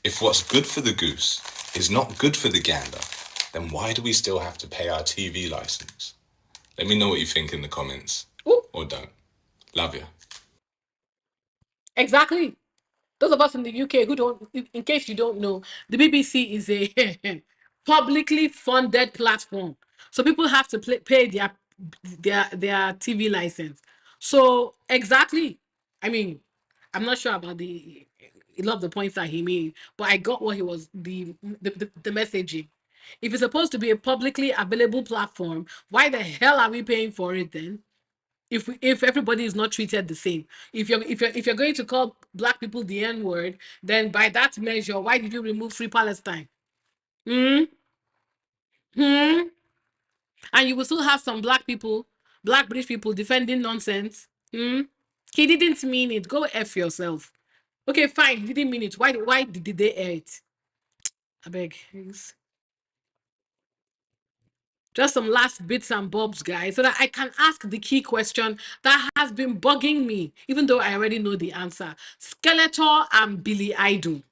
if what's good for the goose is not good for the gander, then why do we still have to pay our TV license? Let me know what you think in the comments. Ooh. Or don't. Love you. Exactly. Those of us in the UK who don't, in case you don't know, the BBC is a publicly funded platform. So people have to pay their TV license. So exactly. I mean, I'm not sure about a lot of the points that he made, but I got what he was the messaging. If it's supposed to be a publicly available platform, why the hell are we paying for it then? If everybody is not treated the same, if you're going to call black people the N word, then by that measure, why did you remove Free Palestine? Hmm. Hmm. And you will still have some black people, black British people defending nonsense. Hmm. He didn't mean it. Go F yourself. Okay, fine. He didn't mean it. Why did they air it? I beg. Just some last bits and bobs, guys, so that I can ask the key question that has been bugging me, even though I already know the answer. Skeletor and Billy Idol.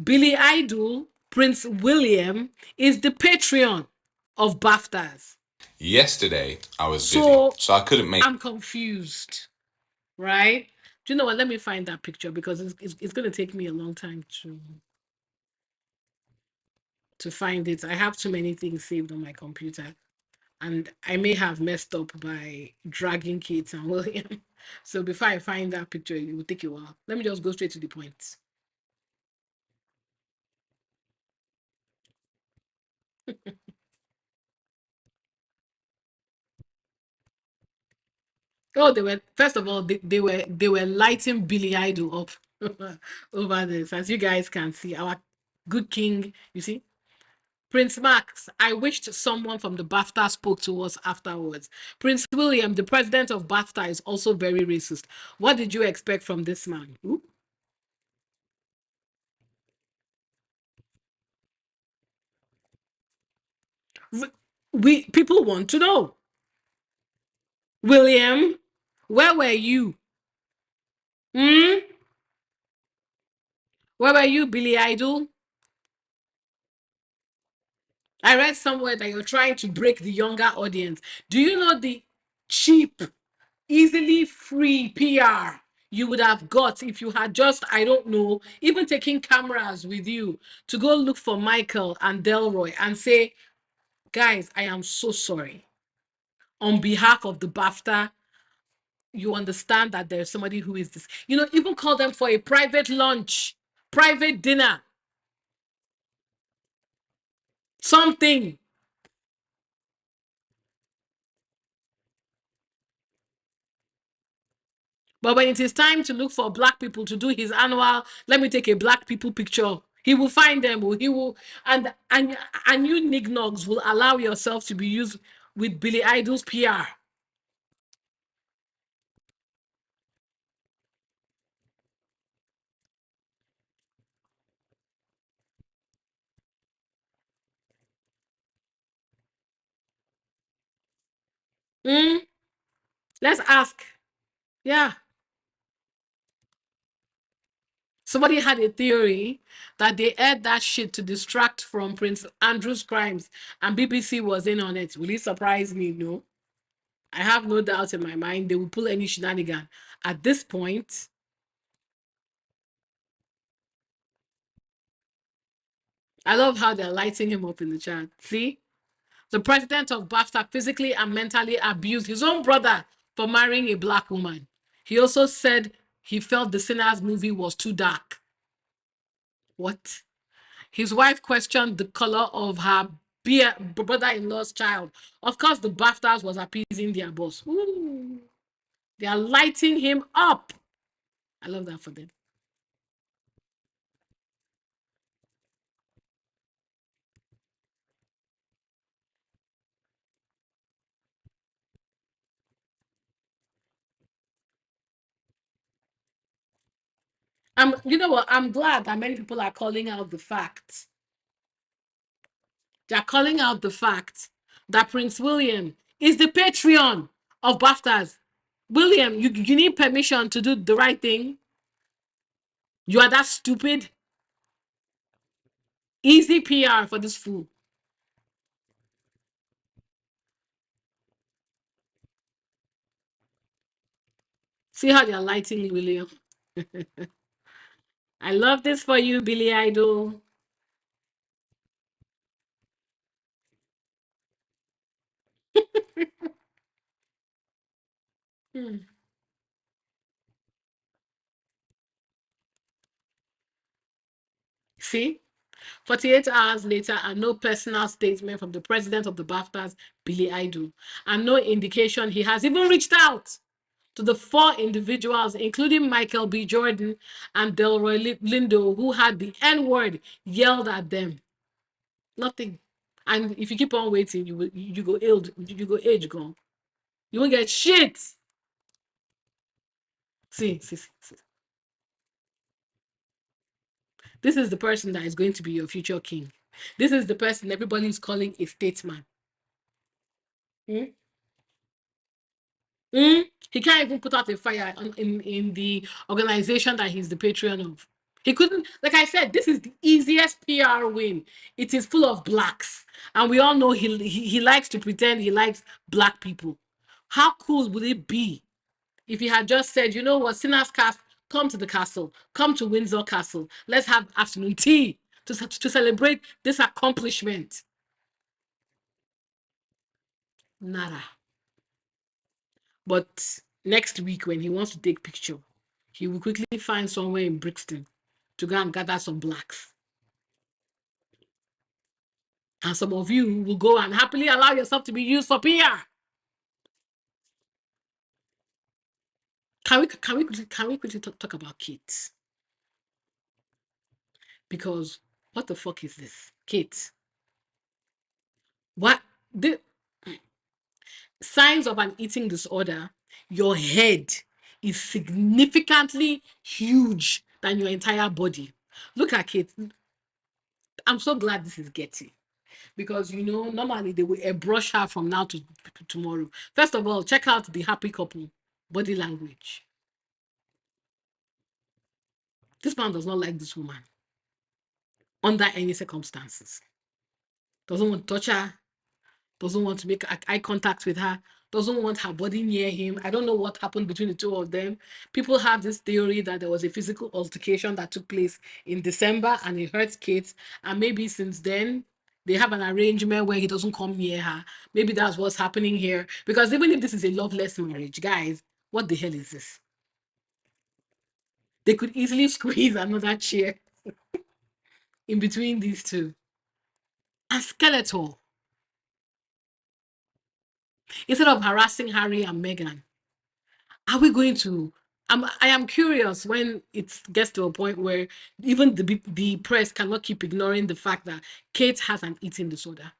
Billy Idol, Prince William, is the Patreon of BAFTAs. Yesterday, I was busy, so I couldn't make... I'm confused, right? Do you know what? Let me find that picture because it's going to take me a long time to find it. I have too many things saved on my computer. And I may have messed up by dragging Kate and William. So before I find that picture, it will take a while. Let me just go straight to the point. Oh, they were first of all they were lighting Billy Idol up over this, as you guys can see. Our good king, you see, Prince Max, I wished someone from the BAFTA spoke to us afterwards. Prince William, the president of BAFTA, is also very racist. What did you expect from this man? Ooh. We people want to know. William, where were you? Hmm? Where were you, Billy Idol? I read somewhere that you're trying to break the younger audience. Do you know the cheap, easily free PR you would have got if you had just, I don't know, even taking cameras with you to go look for Michael and Delroy and say, guys, I am so sorry. On behalf of the BAFTA, you understand that there's somebody who is this. You know, even call them for a private lunch, private dinner, something. But when it is time to look for black people to do his annual, let me take a black people picture, he will find them. He will, and you nignogs will allow yourself to be used with Billy Idol's PR. Mm, let's ask. Yeah. Somebody had a theory that they aired that shit to distract from Prince Andrew's crimes, and BBC was in on it. Will it surprise me? No. I have no doubt in my mind they will pull any shenanigan. At this point, I love how they're lighting him up in the chat. See? The president of BAFTA physically and mentally abused his own brother for marrying a black woman. He also said he felt the Sinners movie was too dark. What? His wife questioned the color of her brother-in-law's child. Of course, the BAFTAs was appeasing their boss. Ooh, they are lighting him up. I love that for them. You know what? I'm glad that many people are calling out the fact. They're calling out the fact that Prince William is the patron of BAFTAs. William, you need permission to do the right thing. You are that stupid. Easy PR for this fool. See how they're lighting William. I love this for you, Billy Idol. Hmm. See? 48 hours later, and no personal statement from the president of the BAFTAs, Billy Idol, and no indication he has even reached out to the four individuals, including Michael B. Jordan and Delroy Lindo, who had the N word yelled at them. Nothing. And if you keep on waiting, you go ill, you go age gone. You won't get shit. See. This is the person that is going to be your future king. This is the person everybody is calling a statesman. Hmm? Hmm? He can't even put out a fire in the organization that he's the patron of. He couldn't, like I said, this is the easiest PR win. It is full of blacks. And we all know he likes to pretend he likes black people. How cool would it be if he had just said, you know what, Sinners Cast, come to the castle, come to Windsor Castle. Let's have afternoon tea to celebrate this accomplishment. Nada. But next week, when he wants to take picture, he will quickly find somewhere in Brixton to go and gather some blacks. And some of you will go and happily allow yourself to be used for PR. Can we quickly talk about Kate? Because what the fuck is this? Kate. What the signs of an eating disorder? Your head is significantly huge than your entire body. Look at it. I'm so glad this is getting, because normally they will brush her from now to tomorrow. First of all, check out the happy couple body language. This man does not like this woman under any circumstances. Doesn't want to touch her, doesn't want to make eye contact with her, doesn't want her body near him. I don't know what happened between the two of them. People have this theory that there was a physical altercation that took place in December and it hurt Kate. And maybe since then, they have an arrangement where he doesn't come near her. Maybe that's what's happening here. Because even if this is a loveless marriage, guys, what the hell is this? They could easily squeeze another chair in between these two. And Skeletor, instead of harassing Harry and Meghan, are we going to? I am curious when it gets to a point where even the press cannot keep ignoring the fact that Kate has an eating disorder.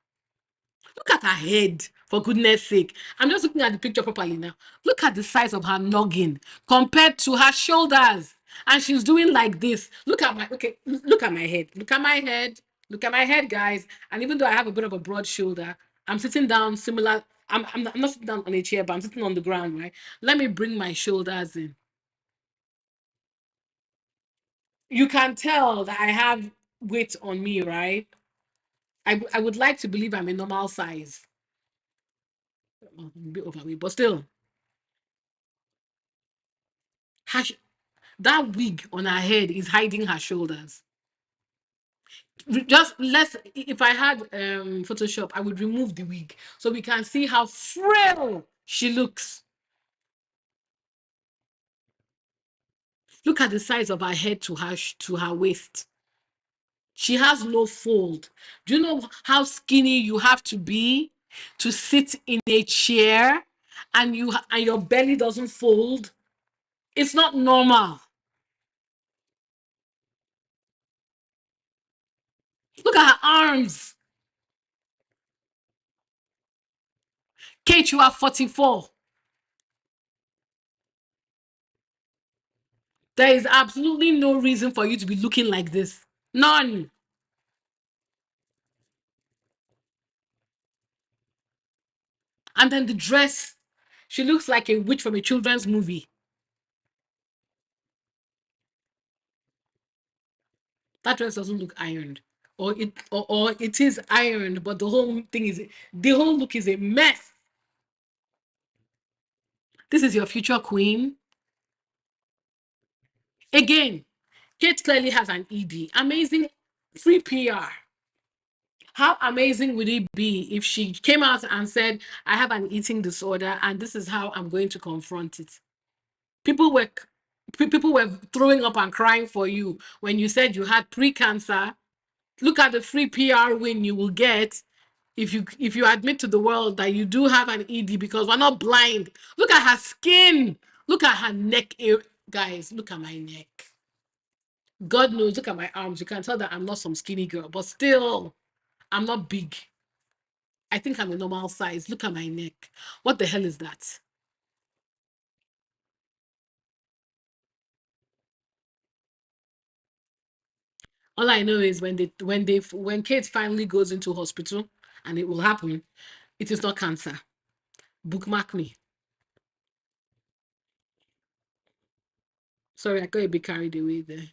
Look at her head, for goodness sake. I'm just looking at the picture properly now. Look at the size of her noggin compared to her shoulders. And she's doing like this. Look at my look at my head. Look at my head. Look at my head, guys. And even though I have a bit of a broad shoulder, I'm sitting down similar. I'm not sitting down on a chair, but I'm sitting on the ground, right? Let me bring my shoulders in. You can tell that I have weight on me, right? I would like to believe I'm a normal size. I'm a bit overweight, but still, her, that wig on her head is hiding her shoulders. Just let's, if I had Photoshop, I would remove the wig so we can see how frail she looks. Look at the size of her head to her waist. She has no fold. Do you know how skinny you have to be to sit in a chair and your belly doesn't fold? It's not normal. Look at her arms. Kate, you are 44. There is absolutely no reason for you to be looking like this. None. And then the dress, she looks like a witch from a children's movie. That dress doesn't look ironed. Or it is ironed, but the whole look is a mess. This is your future queen. Again, Kate clearly has an ED. Amazing free PR. How amazing would it be if she came out and said, I have an eating disorder and this is how I'm going to confront it? People were people were throwing up and crying for you when you said you had pre-cancer. Look at the free PR win you will get if you admit to the world that you do have an ED, because we're not blind. Look at her skin. Look at her neck. Guys, look at my neck. God knows, look at my arms. You can tell that I'm not some skinny girl, but still, I'm not big. I think I'm a normal size. Look at my neck. What the hell is that? All I know is when Kate finally goes into hospital, and it will happen, it is not cancer. Bookmark me. Sorry, I got a bit carried away there.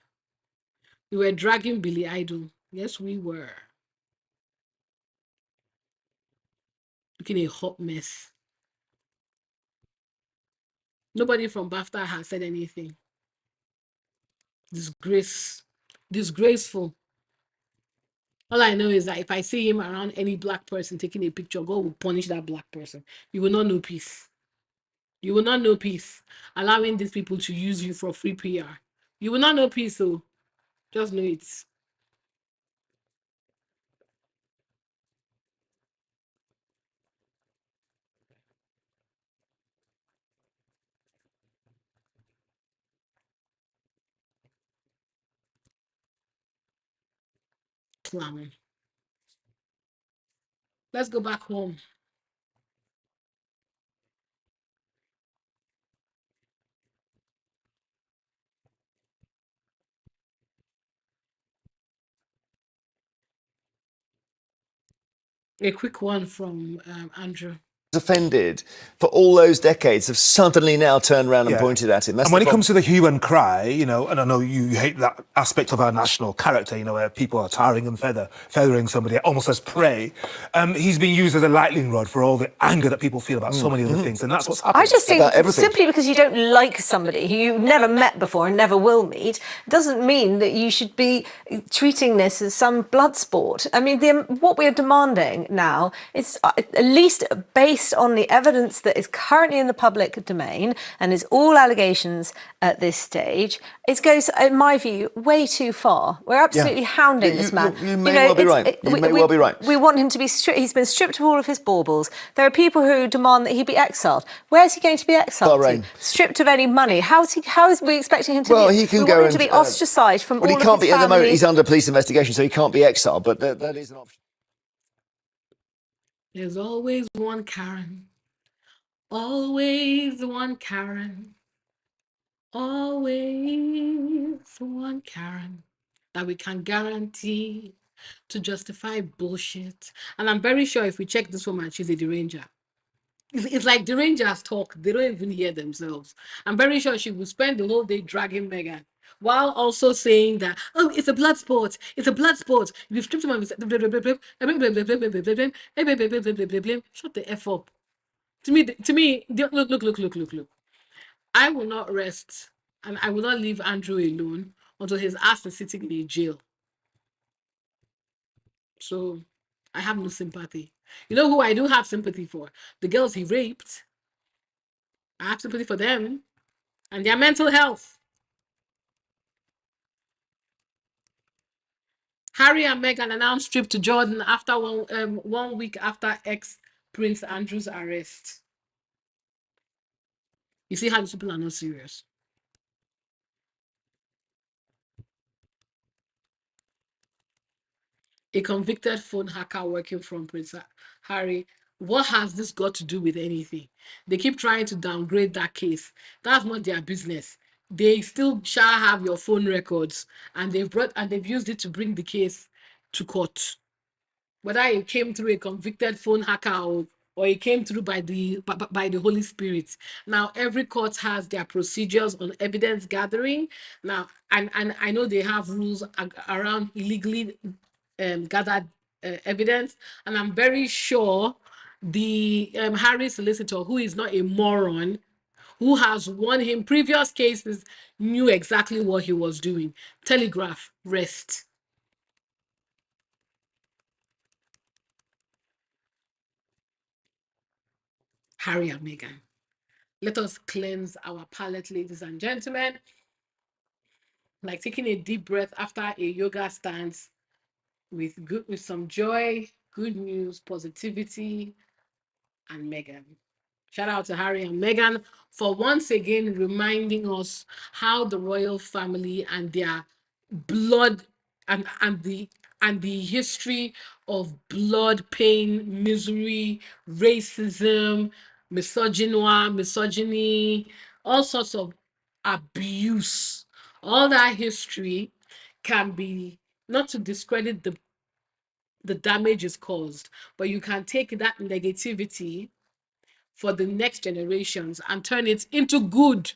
We were dragging Billy Idol. Yes, we were. Looking a hot mess. Nobody from BAFTA has said anything. Disgrace. Disgraceful. All I know is that if I see him around any black person taking a picture, God will punish that black person. You will not know peace. You will not know peace. Allowing these people to use you for free PR. You will not know peace, so just know it's clown. Let's go back home. A quick one from Andrew. Offended for all those decades have suddenly now turned around and pointed at him. And when it comes to the hue and cry, you know, and I know you hate that aspect of our national character, you know, where people are tarring and feathering somebody almost as prey, he's been used as a lightning rod for all the anger that people feel about so many other things, and that's what's happening. I just think simply because you don't like somebody who you've never met before and never will meet doesn't mean that you should be treating this as some blood sport. I mean, what we're demanding now is at least based on the evidence that is currently in the public domain and is all allegations at this stage, it goes, in my view, way too far. We're absolutely hounding this man. You may well be right. You may well be right. We want him to be stripped. He's been stripped of all of his baubles. There are people who demand that he be exiled. Where is he going to be exiled to? Stripped of any money. How is we expecting him to well, be? He can we go want him to be ostracised from all of his family. Well, he can't be at the moment. He's under police investigation, so he can't be exiled. But that is an option. There's always one Karen. Always one Karen. Always one Karen that we can guarantee to justify bullshit. And I'm very sure if we check this woman, she's a deranger. It's like derangers talk. They don't even hear themselves. I'm very sure she will spend the whole day dragging Meghan while also saying that, oh, it's a blood sport. It's a blood sport. You've stripped him of his... Shut the F up. To me, look. I will not rest and I will not leave Andrew alone until his ass is sitting in a jail. So I have no sympathy. You know who I do have sympathy for? The girls he raped. I have sympathy for them and their mental health. Harry and Meghan announced trip to Jordan after 1 week after ex-Prince Andrew's arrest. You see how these people are not serious. A convicted phone hacker working from Prince Harry. What has this got to do with anything? They keep trying to downgrade that case. That's not their business. They still shall have your phone records, and they've used it to bring the case to court. Whether it came through a convicted phone hacker or it came through by the Holy Spirit. Now every court has their procedures on evidence gathering. Now, and I know they have rules around illegally gathered evidence, and I'm very sure the Harry solicitor, who is not a moron, who has won him previous cases, knew exactly what he was doing. Telegraph, rest. Harry and Meghan. Let us cleanse our palate, ladies and gentlemen. Like taking a deep breath after a yoga stance with some joy, good news, positivity, and Meghan. Shout out to Harry and Meghan for once again reminding us how the royal family and their blood and the history of blood, pain, misery, racism, misogyny, all sorts of abuse. All that history can be, not to discredit the damage is caused, but you can take that negativity for the next generations and turn it into good.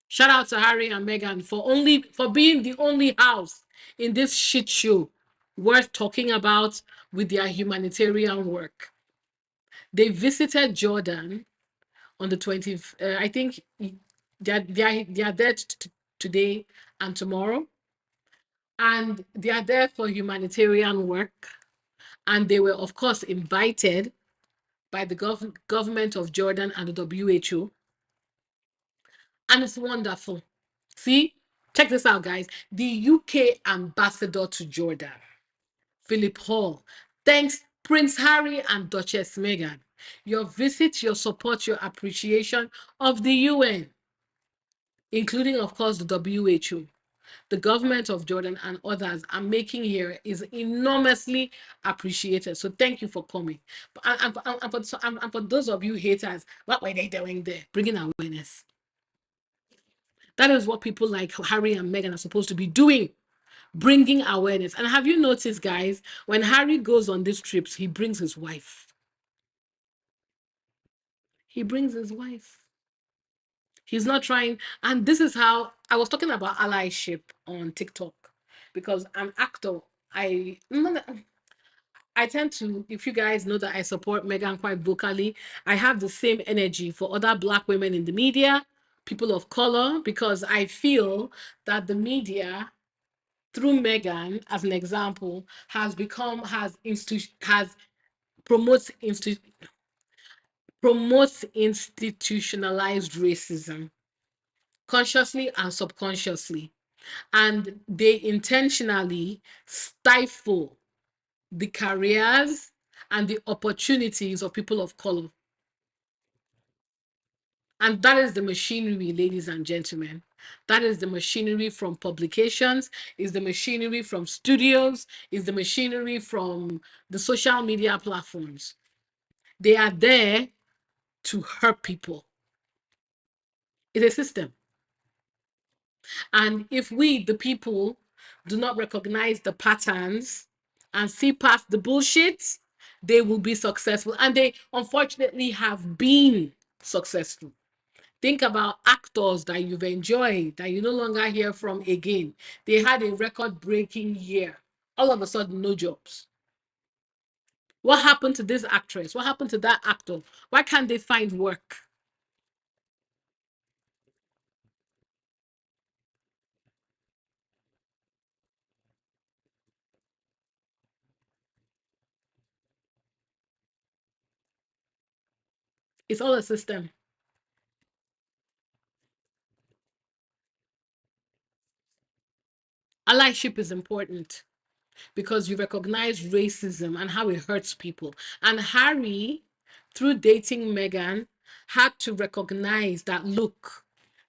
Shout out to Harry and Meghan for being the only house in this shit show worth talking about with their humanitarian work. They visited Jordan on the 20th. I think they are there today and tomorrow, and they are there for humanitarian work. And they were, of course, invited by the government of Jordan and the WHO. And it's wonderful. See, check this out, guys. The UK ambassador to Jordan, Philip Hall, thanks Prince Harry and Duchess Meghan. Your visit, your support, your appreciation of the UN, including, of course, the WHO. the government of Jordan and others are making here is enormously appreciated. So thank you for coming. And for those of you haters, what were they doing there? Bringing awareness. That is what people like Harry and Meghan are supposed to be doing. Bringing awareness. And have you noticed, guys, when Harry goes on these trips, he brings his wife. He brings his wife. He's not trying. And this is how I was talking about allyship on TikTok, because an actor, I tend to, if you guys know that I support Meghan quite vocally, I have the same energy for other Black women in the media, people of color, because I feel that the media, through Meghan, as an example, has promotes institutionalized racism consciously and subconsciously, and they intentionally stifle the careers and the opportunities of people of color. And that is the machinery, ladies and gentlemen. That is the machinery from publications, is the machinery from studios, is the machinery from the social media platforms. They are there to hurt people. It's a system. And if we, the people, do not recognize the patterns and see past the bullshit, they will be successful. And they unfortunately have been successful. Think about actors that you've enjoyed, that you no longer hear from again. They had a record-breaking year. All of a sudden, no jobs. What happened to this actress? What happened to that actor? Why can't they find work? It's all a system. Allyship is important because you recognize racism and how it hurts people. And Harry, through dating Meghan, had to recognize that, look,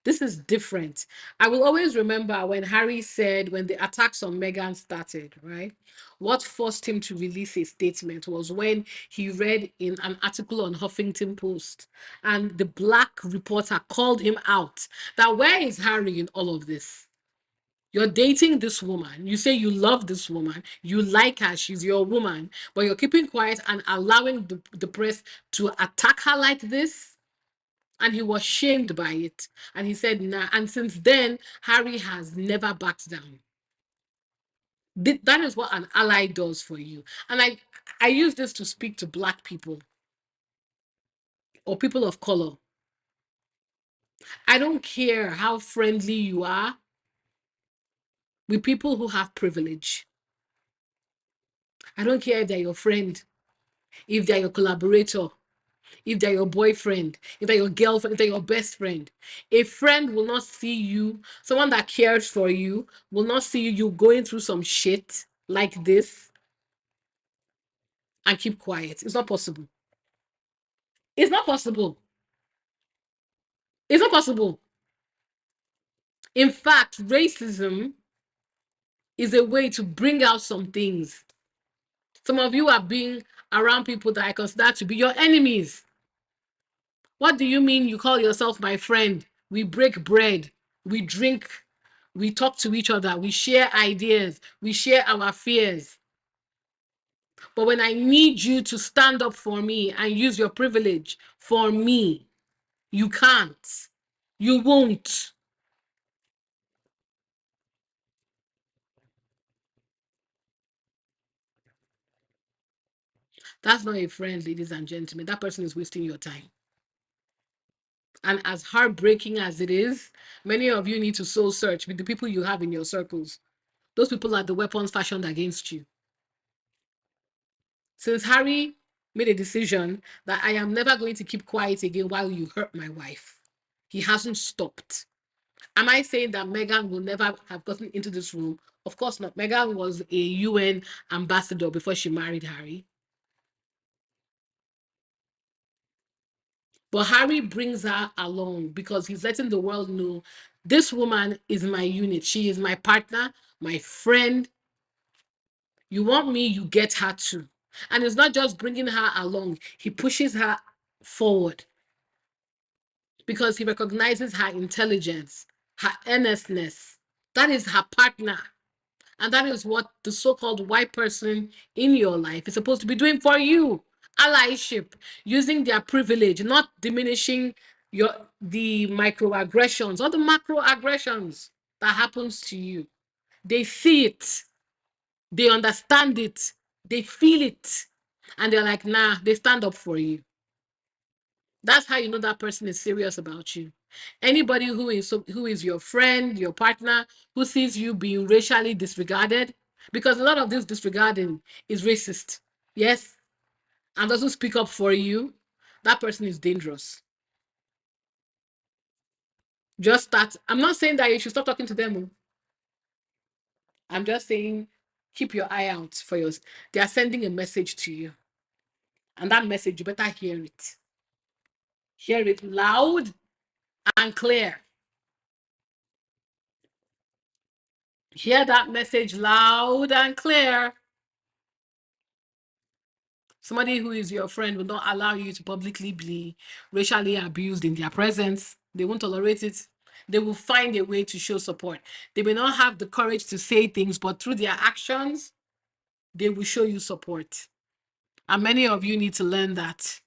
this is different. I will always remember when Harry said, when the attacks on Meghan started, right? What forced him to release a statement was when he read in an article on Huffington Post, and the Black reporter called him out that, where is Harry in all of this? You're dating this woman. You say you love this woman. You like her. She's your woman. But you're keeping quiet and allowing the press to attack her like this. And he was shamed by it. And he said, nah. And since then, Harry has never backed down. That is what an ally does for you. And I use this to speak to Black people or people of color. I don't care how friendly you are with people who have privilege. I don't care if they're your friend, if they're your collaborator, if they're your boyfriend, if they're your girlfriend, if they're your best friend. A friend will not see you, someone that cares for you will not see you going through some shit like this and keep quiet. It's not possible. It's not possible. It's not possible. In fact, racism is a way to bring out some things. Some of you are being around people that I consider to be your enemies. What do you mean you call yourself my friend? We break bread, we drink, we talk to each other, we share ideas, we share our fears. But when I need you to stand up for me and use your privilege for me, you can't. You won't. That's not a friend, ladies and gentlemen. That person is wasting your time. And as heartbreaking as it is, many of you need to soul search with the people you have in your circles. Those people are the weapons fashioned against you. Since Harry made a decision that I am never going to keep quiet again while you hurt my wife, he hasn't stopped. Am I saying that Meghan will never have gotten into this room? Of course not. Meghan was a UN ambassador before she married Harry. But Harry brings her along because he's letting the world know this woman is my unit. She is my partner, my friend. You want me, you get her too. And it's not just bringing her along, he pushes her forward because he recognizes her intelligence, her earnestness. That is her partner. And that is what the so-called white person in your life is supposed to be doing for you. Allyship, using their privilege, not diminishing the microaggressions or the macroaggressions that happens to you. They see it, they understand it, they feel it, and they're like, nah, they stand up for you. That's how you know that person is serious about you. Anybody who is your friend, your partner, who sees you being racially disregarded, because a lot of this disregarding is racist, yes, and doesn't speak up for you, that person is dangerous. Just start. I'm not saying that you should stop talking to them. I'm just saying keep your eye out for yours. They are sending a message to you. And that message, you better hear it. Hear it loud and clear. Hear that message loud and clear. Somebody who is your friend will not allow you to publicly be racially abused in their presence. They won't tolerate it. They will find a way to show support. They may not have the courage to say things, but through their actions, they will show you support. And many of you need to learn that.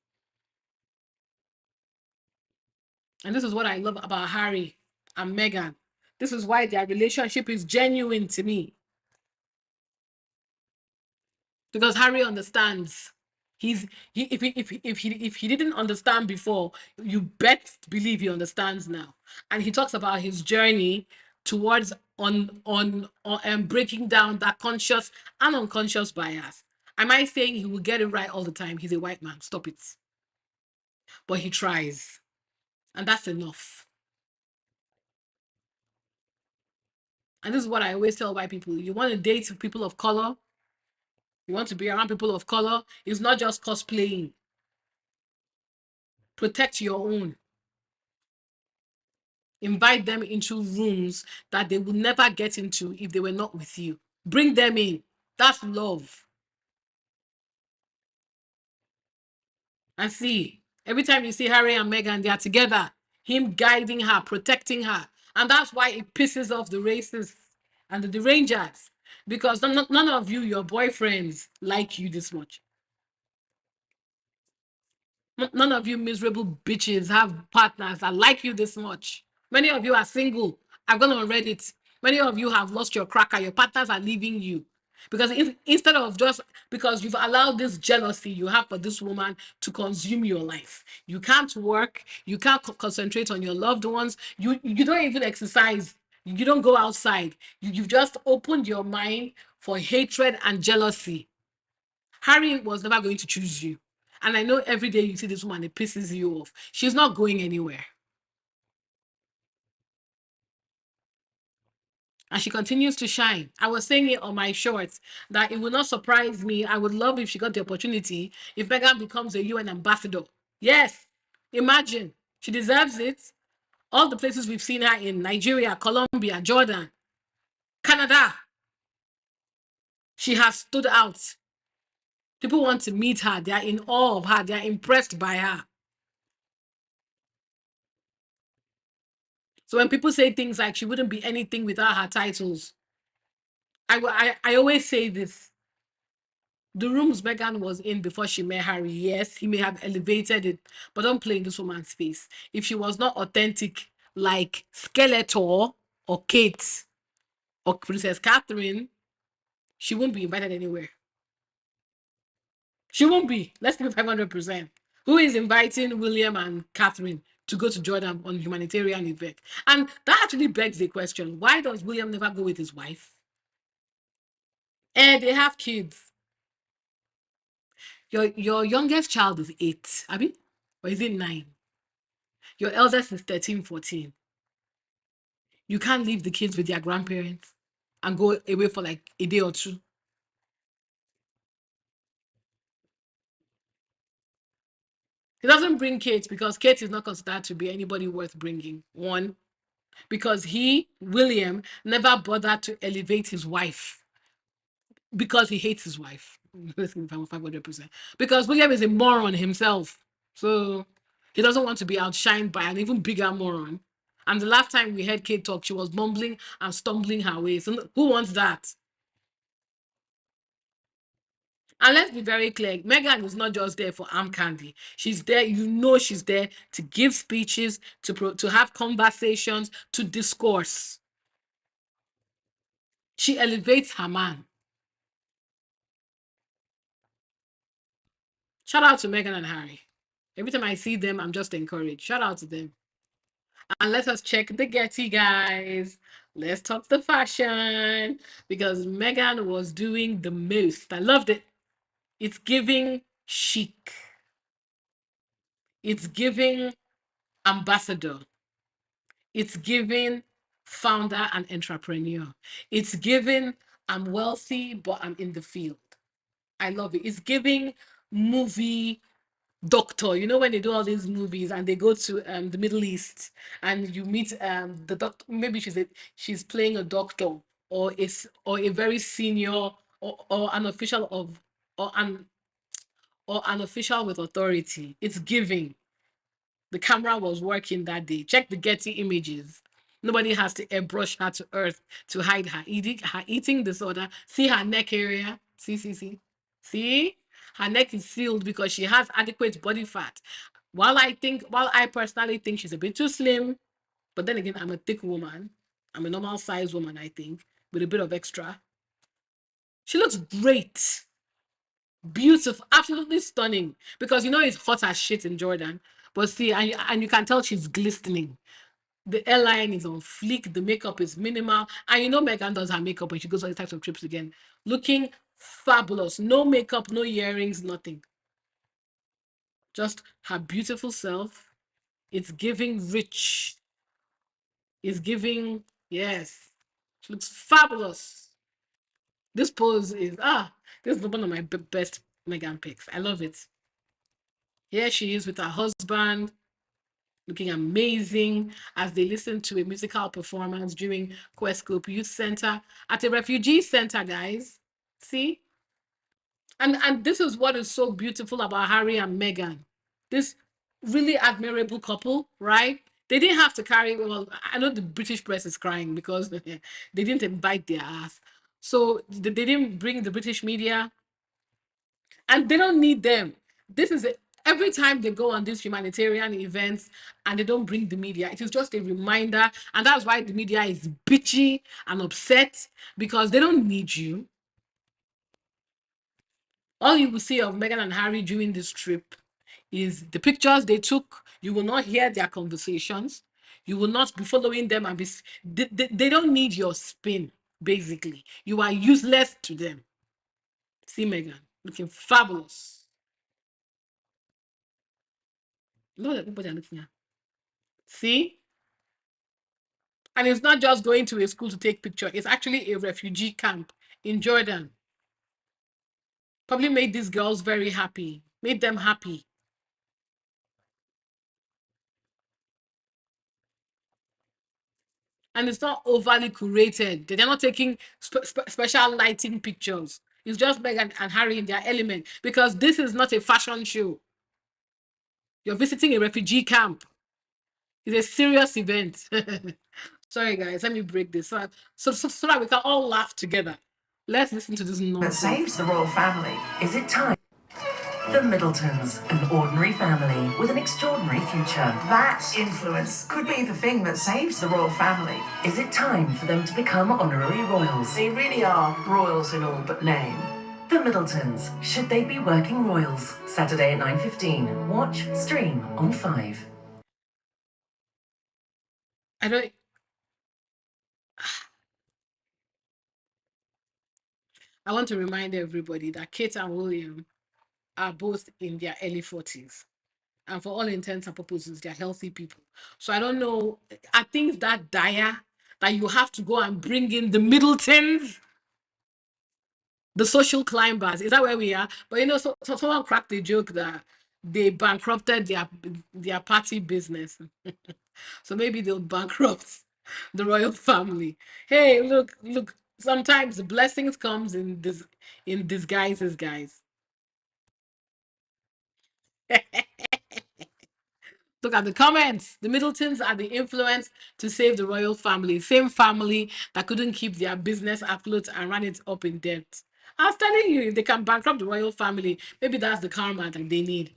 And this is what I love about Harry and Meghan. This is why their relationship is genuine to me. Because Harry understands. If he didn't understand before, you best believe he understands now. And he talks about his journey towards on breaking down that conscious and unconscious bias. Am I saying he will get it right all the time? He's a white man. Stop it. But he tries, and that's enough. And this is what I always tell white people: you want to date people of color, you want to be around people of color. It's not just cosplaying. Protect your own. Invite them into rooms that they would never get into if they were not with you. Bring them in. That's love. And see, every time you see Harry and Meghan, they are together. Him guiding her, protecting her. And that's why it pisses off the racists and the derangers. Because none of you, your boyfriends, like you this much. None of you miserable bitches have partners that like you this much. Many of you are single. I've gone on Reddit. Many of you have lost your cracker. Your partners are leaving you. Because instead of just because you've allowed this jealousy you have for this woman to consume your life, you can't work, you can't concentrate on your loved ones, you don't even exercise, you don't go outside. You've just opened your mind for hatred and jealousy. Harry was never going to choose you. And I know every day you see this woman, it pisses you off. She's not going anywhere. And she continues to shine. I was saying it on my shorts that it would not surprise me. I would love if she got the opportunity if Meghan becomes a UN ambassador. Yes, imagine. She deserves it. All the places we've seen her in: Nigeria, Colombia, Jordan, Canada. She has stood out. People want to meet her. They are in awe of her. They are impressed by her. So when people say things like she wouldn't be anything without her titles, I always say this. The rooms Meghan was in before she met Harry, yes, he may have elevated it, but don't play in this woman's face. If she was not authentic like Skeletor or Kate or Princess Catherine, she won't be invited anywhere. She won't be. Let's give it 500%. Who is inviting William and Catherine to go to Jordan on humanitarian event? And that actually begs the question, why does William never go with his wife? And they have kids. Your youngest child is 8, Abby? Or is it 9? Your eldest is 13, 14. You can't leave the kids with their grandparents and go away for like a day or two. He doesn't bring Kate because Kate is not considered to be anybody worth bringing. One, because William, never bothered to elevate his wife because he hates his wife. Listen, if I'm 500%. Because William is a moron himself. So he doesn't want to be outshined by an even bigger moron. And the last time we heard Kate talk, she was mumbling and stumbling her way. So who wants that? And let's be very clear, Meghan is not just there for arm candy. She's there, she's there to give speeches, to have conversations, to discourse. She elevates her man. Shout out to Meghan and Harry. Every time I see them, I'm just encouraged. Shout out to them. And let us check the Getty, guys. Let's talk the fashion because Meghan was doing the most. I loved it. It's giving chic. It's giving ambassador. It's giving founder and entrepreneur. It's giving I'm wealthy, but I'm in the field. I love it. It's giving movie doctor. You know when they do all these movies and they go to the Middle East and you meet the doctor. Maybe she's playing a doctor or a very senior or an official of or an official with authority. It's giving. The camera was working that day. Check the Getty images. Nobody has to airbrush her to earth to hide her eating disorder. See her neck area. See? Her neck is sealed because she has adequate body fat. While I personally think she's a bit too slim, but then again, I'm a thick woman. I'm a normal size woman, I think, with a bit of extra. She looks great. Beautiful, absolutely stunning. Because it's hot as shit in Jordan. But see, and you can tell she's glistening. The airline is on fleek. The makeup is minimal. And Meghan does her makeup when she goes on these types of trips again. Looking fabulous. No makeup, no earrings, nothing. Just her beautiful self. It's giving rich. It's giving, yes. She looks fabulous. This pose this is one of my best Meghan pics. I love it. Here she is with her husband, looking amazing as they listen to a musical performance during Questscope Youth Center at a refugee center, guys. See? And this is what is so beautiful about Harry and Meghan. This really admirable couple, right? They didn't have to carry, well, I know the British press is crying because they didn't invite their ass. So they didn't bring the British media and they don't need them. This is every time they go on these humanitarian events and they don't bring the media, it is just a reminder. And that's why the media is bitchy and upset because they don't need you. All you will see of Meghan and Harry during this trip is the pictures they took. You will not hear their conversations. You will not be following them and they don't need your spin, basically. You are useless to them. See Meghan, looking fabulous. Look at what they're looking at. See? And it's not just going to a school to take picture. It's actually a refugee camp in Jordan. Probably made these girls very happy. Made them happy. And it's not overly curated. They're not taking special lighting pictures. It's just Meghan and Harry in their element. Because this is not a fashion show. You're visiting a refugee camp. It's a serious event. Sorry, guys. Let me break this so that we can all laugh together. Let's listen to this nonsense. That saves the royal family. Is it time? The Middletons, an ordinary family with an extraordinary future. That influence could be the thing that saves the royal family. Is it time for them to become honorary royals? They really are royals in all but name. The Middletons, should they be working royals? Saturday at 9:15. Watch, stream on 5. I want to remind everybody that Kate and William are both in their early 40s. And for all intents and purposes, they're healthy people. So I don't know, are things that dire that you have to go and bring in the Middletons? The social climbers, is that where we are? But so someone cracked the joke that they bankrupted their party business. So maybe they'll bankrupt the royal family. Hey, look, sometimes the blessings comes in disguises, guys. Look at the comments. The Middletons are the influence to save the royal family. Same family that couldn't keep their business afloat and ran it up in debt. I was telling you, if they can bankrupt the royal family, maybe that's the karma that they need.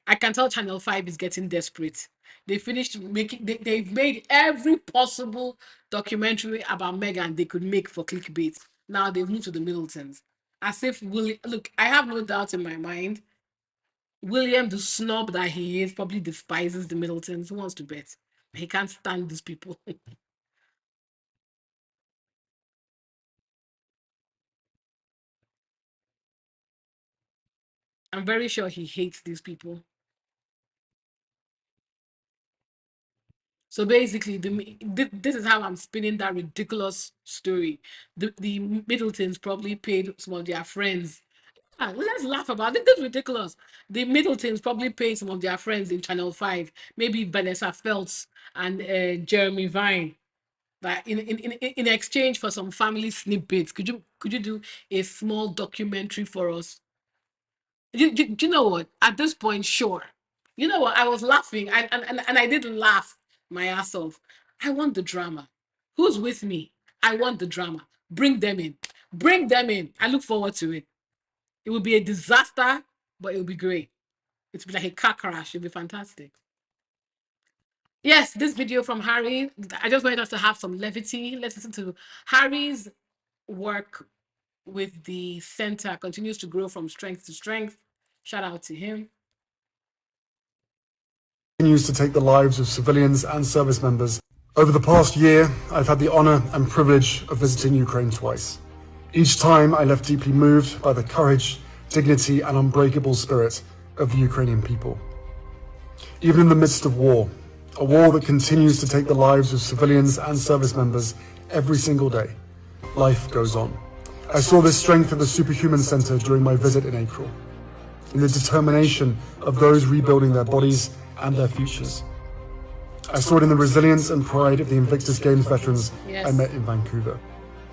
I can tell Channel 5 is getting desperate. They finished making, they've made every possible documentary about Meghan they could make for clickbait. Now they've moved to the Middletons. As if, look, I have no doubt in my mind William, the snob that he is, probably despises the Middletons. Who wants to bet? He can't stand these people. I'm very sure he hates these people. So basically, this is how I'm spinning that ridiculous story. The Middletons probably paid some of their friends. Let's laugh about it. This is ridiculous. The Middletons probably paid some of their friends in Channel 5, maybe Vanessa Feltz and Jeremy Vine, that in exchange for some family snippets, could you do a small documentary for us? Do you know what? At this point, sure. You know what? I was laughing, and I did laugh my ass off. I want the drama. Who's with me? I want the drama. Bring them in. Bring them in. I look forward to it. It will be a disaster, but it will be great. It'll be like a car crash. It'll be fantastic. Yes, this video from Harry. I just wanted us to have some levity. Let's listen to Harry's work with the center continues to grow from strength to strength. Shout out to him. Continues to take the lives of civilians and service members. Over the past year, I've had the honor and privilege of visiting Ukraine twice. Each time I left deeply moved by the courage, dignity and unbreakable spirit of the Ukrainian people. Even in the midst of war, a war that continues to take the lives of civilians and service members every single day, life goes on. I saw this strength at the Superhuman Center during my visit in April, in the determination of those rebuilding their bodies and their futures. I saw it in the resilience and pride of the Invictus Games veterans I met in Vancouver.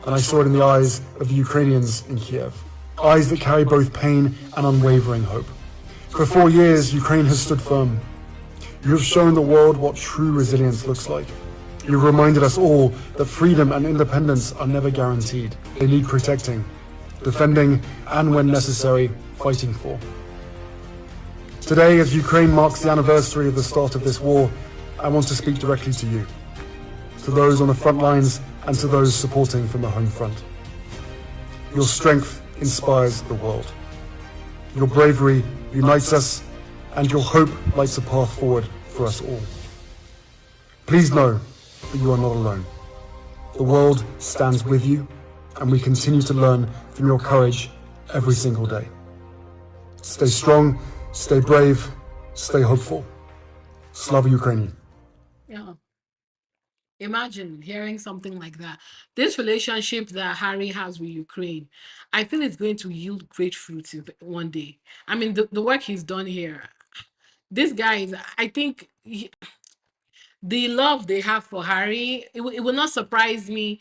And I saw it in the eyes of the Ukrainians in Kiev. Eyes that carry both pain and unwavering hope. For 4 years, Ukraine has stood firm. You have shown the world what true resilience looks like. You've reminded us all that freedom and independence are never guaranteed. They need protecting, defending, and when necessary, fighting for. Today, as Ukraine marks the anniversary of the start of this war, I want to speak directly to you, to those on the front lines and to those supporting from the home front. Your strength inspires the world. Your bravery unites us, and your hope lights a path forward for us all. Please know that you are not alone. The world stands with you, and we continue to learn from your courage every single day. Stay strong, stay brave, stay hopeful. Slava Ukraini. Yeah. Imagine hearing something like that. This relationship that Harry has with Ukraine, I feel it's going to yield great fruits one day. I mean, the work he's done here, this guy is, I think, the love they have for Harry, it will not surprise me.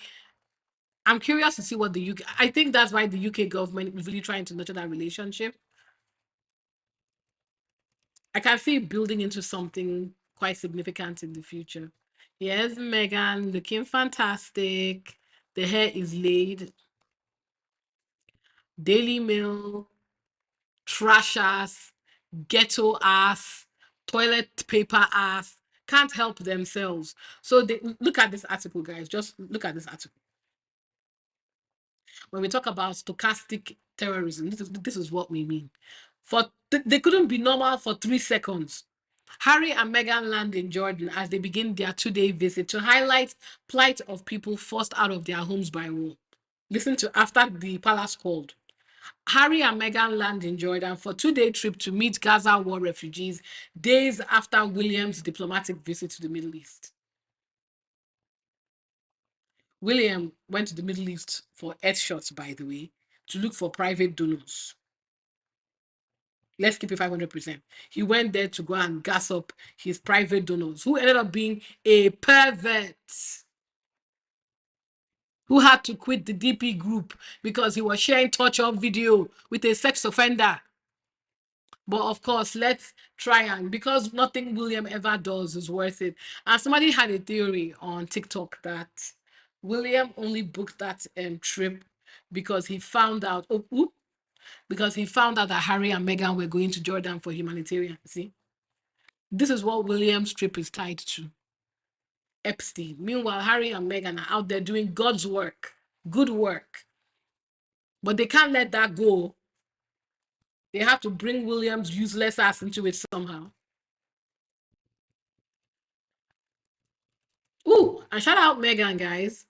I'm curious to see what the UK, I think that's why the UK government is really trying to nurture that relationship. I can see it building into something quite significant in the future. Yes, Meghan looking fantastic. The hair is laid. Daily Mail, trash ass, ghetto ass, toilet paper ass, can't help themselves. So they look at this article, guys. Just look at this article. When we talk about stochastic terrorism, this is what we mean. They couldn't be normal for 3 seconds. Harry and Meghan land in Jordan as they begin their 2-day visit to highlight plight of people forced out of their homes by war. Listen to after the palace called. Harry and Meghan land in Jordan for 2-day trip to meet Gaza war refugees days after William's diplomatic visit to the Middle East. William went to the Middle East for Earthshots, by the way, to look for private donors. Let's keep it 500%. He went there to go and gas up his private donors, who ended up being a pervert, who had to quit the DP group because he was sharing torture video with a sex offender. But of course, let's try, and because nothing William ever does is worth it. And somebody had a theory on TikTok that William only booked that trip because he found out, because he found out that Harry and Meghan were going to Jordan for humanitarian. See, this is what William's trip is tied to. Epstein. Meanwhile, Harry and Meghan are out there doing God's work, good work. But they can't let that go. They have to bring William's useless ass into it somehow. Ooh, and shout out Meghan, guys.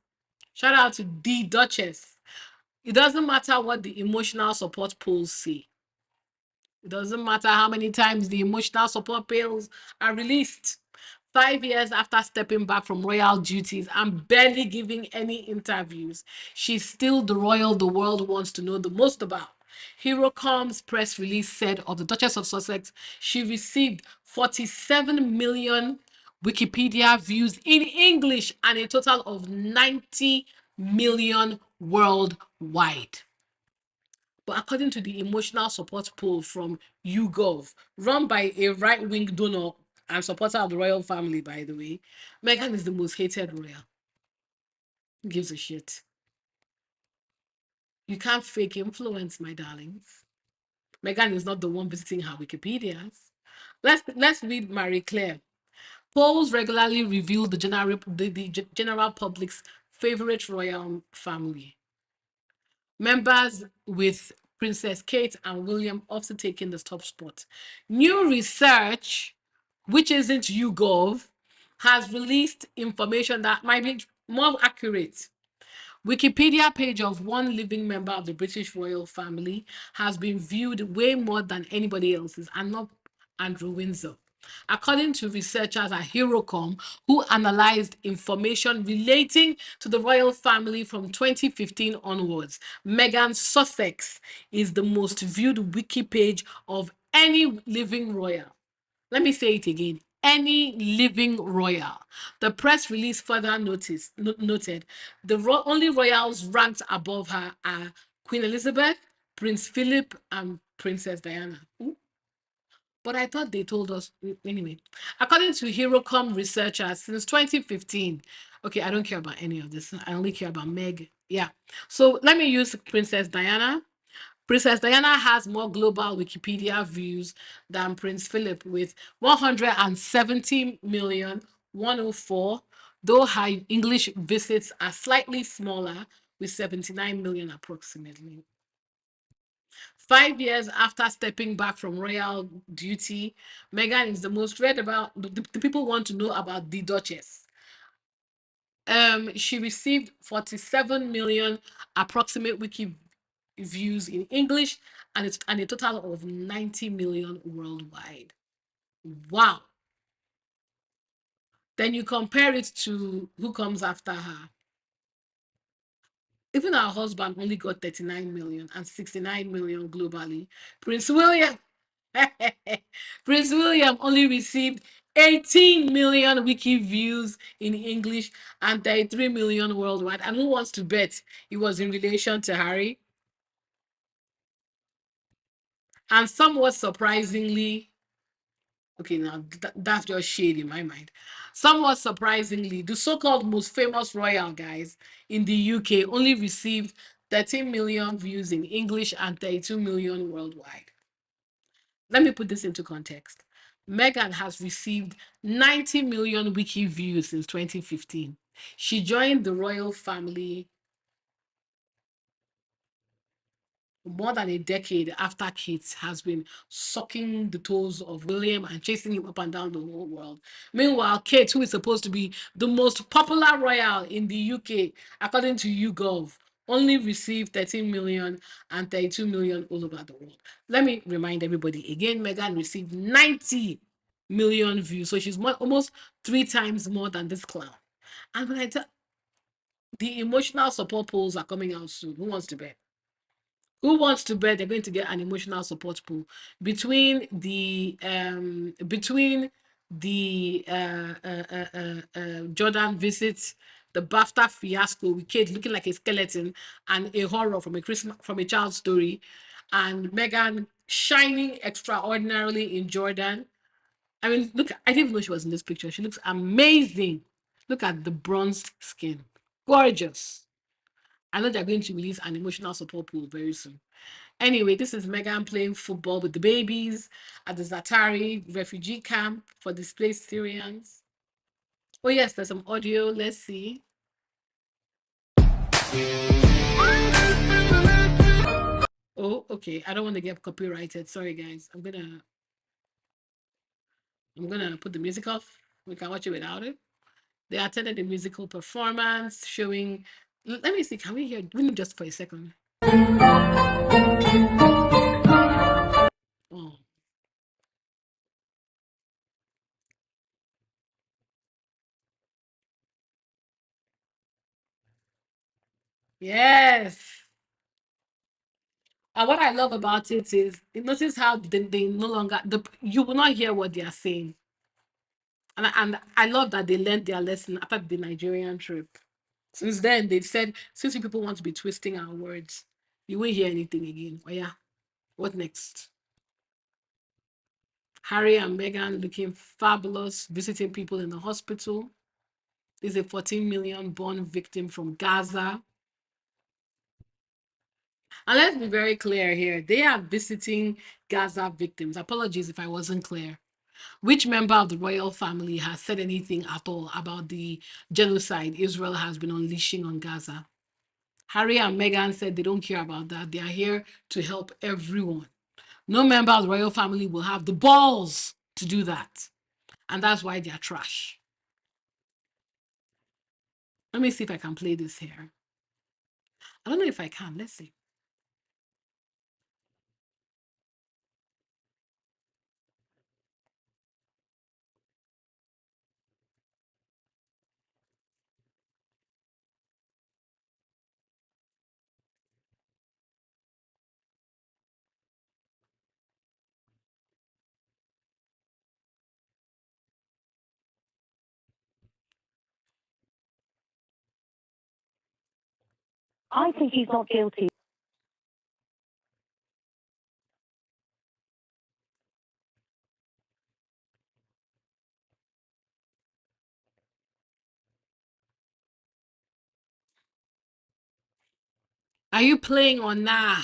Shout out to the Duchess. It doesn't matter what the emotional support polls say. It doesn't matter how many times the emotional support polls are released. 5 years after stepping back from royal duties and barely giving any interviews, she's still the royal the world wants to know the most about. HeroCom's press release said of the Duchess of Sussex, she received 47 million Wikipedia views in English and a total of 90 million worldwide. But according to the emotional support poll from YouGov, run by a right-wing donor and supporter of the royal family, by the way, Meghan is the most hated royal. Who gives a shit? You can't fake influence, my darlings. Meghan is not the one visiting her Wikipedias. Let's read Marie Claire. Polls regularly reveal the general public's favorite royal family. Members with Princess Kate and William also taking the top spot. New research, which isn't YouGov, has released information that might be more accurate. Wikipedia page of one living member of the British royal family has been viewed way more than anybody else's, and not Andrew Windsor. According to researchers at HeroCom, who analyzed information relating to the royal family from 2015 onwards, Meghan Sussex is the most viewed wiki page of any living royal. Let me say it again. Any living royal. The press release further noted the only royals ranked above her are Queen Elizabeth, Prince Philip, and Princess Diana. Ooh. But I thought they told us anyway. According to HeroCom researchers, since 2015, okay, I don't care about any of this. I only care about Meg. Yeah. So let me use Princess Diana. Princess Diana has more global Wikipedia views than Prince Philip with 170,104,000, though her English visits are slightly smaller with 79 million approximately. 5 years after stepping back from royal duty, Meghan is the most read about. The people want to know about the Duchess. She received 47 million approximate wiki views in English, and it's a total of 90 million worldwide. Wow. Then you compare it to who comes after her. Even her husband only got 39 million and 69 million globally. Prince William Prince William only received 18 million wiki views in English and 33 million worldwide. And who wants to bet it was in relation to Harry? And somewhat surprisingly, okay, now that's just shade in my mind. Somewhat surprisingly, the so-called most famous royal guys in the UK only received 13 million views in English and 32 million worldwide. Let me put this into context. Meghan has received 90 million wiki views since 2015. She joined the royal family more than a decade after Kate has been sucking the toes of William and chasing him up and down the whole world. Meanwhile, Kate, who is supposed to be the most popular royal in the UK, according to YouGov, only received 13 million and 32 million all over the world. Let me remind everybody again, Meghan received 90 million views. So she's almost 3 times more than this clown. And when I tell the emotional support polls are coming out soon, who wants to bet? Who wants to bet they're going to get an emotional support pool between the Jordan visits, the BAFTA fiasco with Kate looking like a skeleton, and a horror from a child's story, and Meghan shining extraordinarily in Jordan. I mean, look, I didn't even know she was in this picture. She looks amazing. Look at the bronzed skin. Gorgeous. I know they're going to release an emotional support pool very soon. Anyway, this is Meghan playing football with the babies at the Zatari refugee camp for displaced Syrians. Oh, yes, there's some audio. Let's see. Oh, okay. I don't want to get copyrighted. Sorry, guys. I'm gonna put the music off. We can watch it without it. They attended a musical performance showing. Let me see. Can we hear? We need just for a second. Oh. Yes. And what I love about it is, notice how they no longer, you will not hear what they are saying. And I love that they learned their lesson after the Nigerian trip. Since then, they've said, since you people want to be twisting our words, you won't hear anything again. Oh, yeah. What next? Harry and Meghan looking fabulous, visiting people in the hospital. There's a 14 million born victim from Gaza. And let's be very clear here. They are visiting Gaza victims. Apologies if I wasn't clear. Which member of the royal family has said anything at all about the genocide Israel has been unleashing on Gaza? Harry and Meghan said they don't care about that. They are here to help everyone. No member of the royal family will have the balls to do that. And that's why they're trash. Let me see if I can play this here. I don't know if I can. Let's see. I think he's not guilty. Are you playing or nah?